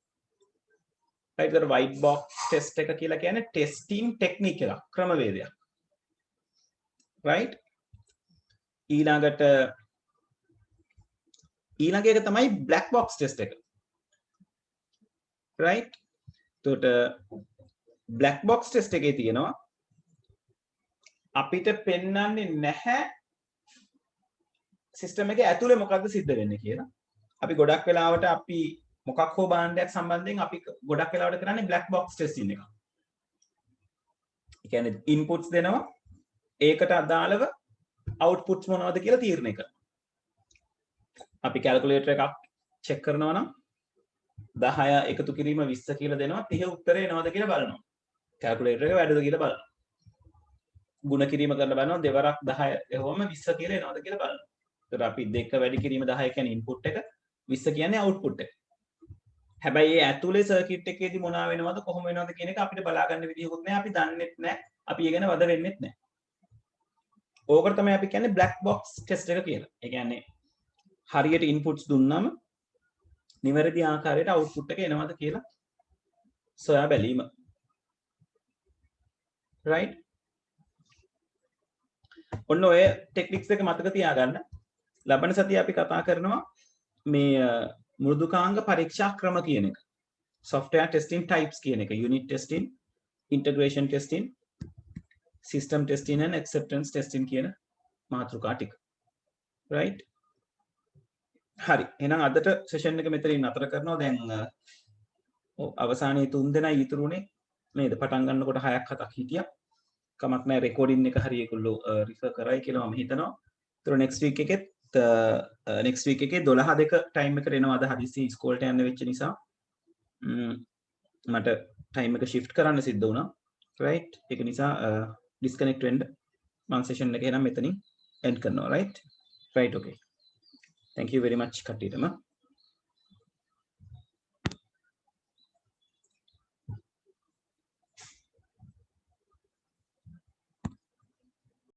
[SPEAKER 1] right? ඒතර white box test එක කියලා කියන්නේ testing technique එකක්, ක්‍රමවේදයක්. right? ඊළඟ එක තමයි black box test එක. right? එතකොට black box test එකේ තියෙනවා අපිට පෙන්වන්නේ නැහැ සිස්ටම් එකේ ඇතුලේ මොකක්ද සිද්ධ වෙන්නේ කියලා. අපි ගොඩක් වෙලාවට අපි මොකක් හෝ භාණ්ඩයක් සම්බන්ධයෙන් අපි ගොඩක් වෙලාවට කරන්නේ black box testing එක. ඒ කියන්නේ inputs දෙනවා ඒකට අදාළව outputs මොනවද කියලා තීරණය කරනවා. අපි calculator එකක් check කරනවා නම් 10 එකතු කිරීම 20 කියලා දෙනවා 30 උත්තරේ එනවද කියලා බලනවා. calculator එක වැඩද කියලා බලනවා. ගුණ කිරීම කරලා බලනවා දෙවරක් 10 එවම 20 කියලා එනවද කියලා බලනවා. ඒතර අපි 2 වැඩි කිරීම 10 කියන්නේ input එක 20 කියන්නේ output එක. හැබැයි ඒ ඇතුලේ සර්කිට් එකේදී මොනවා වෙනවද කොහොම වෙනවද කියන එක අපිට බලා ගන්න විදියකුත් නැහැ. අපි දන්නෙත් නැහැ. අපි ඒ ගැන වද වෙන්නෙත් නැහැ. ඕකට තමයි අපි කියන්නේ black box test එක කියලා. ඒ කියන්නේ හරියට inputs දුන්නම නිවැරදි ආකාරයට output එක එනවද කියලා සොයා බැලීම. right? ඔන්න ඔය ටෙක්නික්ස් එක මතක තියාගන්න. ලබන සතියේ අපි කතා කරනවා මේ මෘදුකාංග පරීක්ෂා ක්‍රම කියන එක. software testing types කියන එක. unit testing, integration testing, system testing and acceptance testing කියන මාතෘකා ටික. right? හරි. එහෙනම් අදට සෙෂන් එක මෙතනින් නතර කරනවා. දැන් අවසානයේ 3 දෙනා ඉතුරුනේ නේද? පටන් ගන්නකොට 6ක් 7ක් හිටියා. කමක් නැහැ රෙකෝඩින් එක හරි ඒගොල්ලෝ රිෆර් කරයි කියලා මම හිතනවා. ඒතර next week එකේ 12 ටයිම් එකට එනවා. අද හදිස්සි ඉස්කෝලේට යන්න වෙච්ච නිසා මට ටයිම් එක shift කරන්න සිද්ධ වුණා. right? ඒක නිසා disconnect වෙන්න මම සෙෂන් එක එහෙනම් මෙතනින් end කරනවා. right? okay. Thank you very much කට්ටියටම.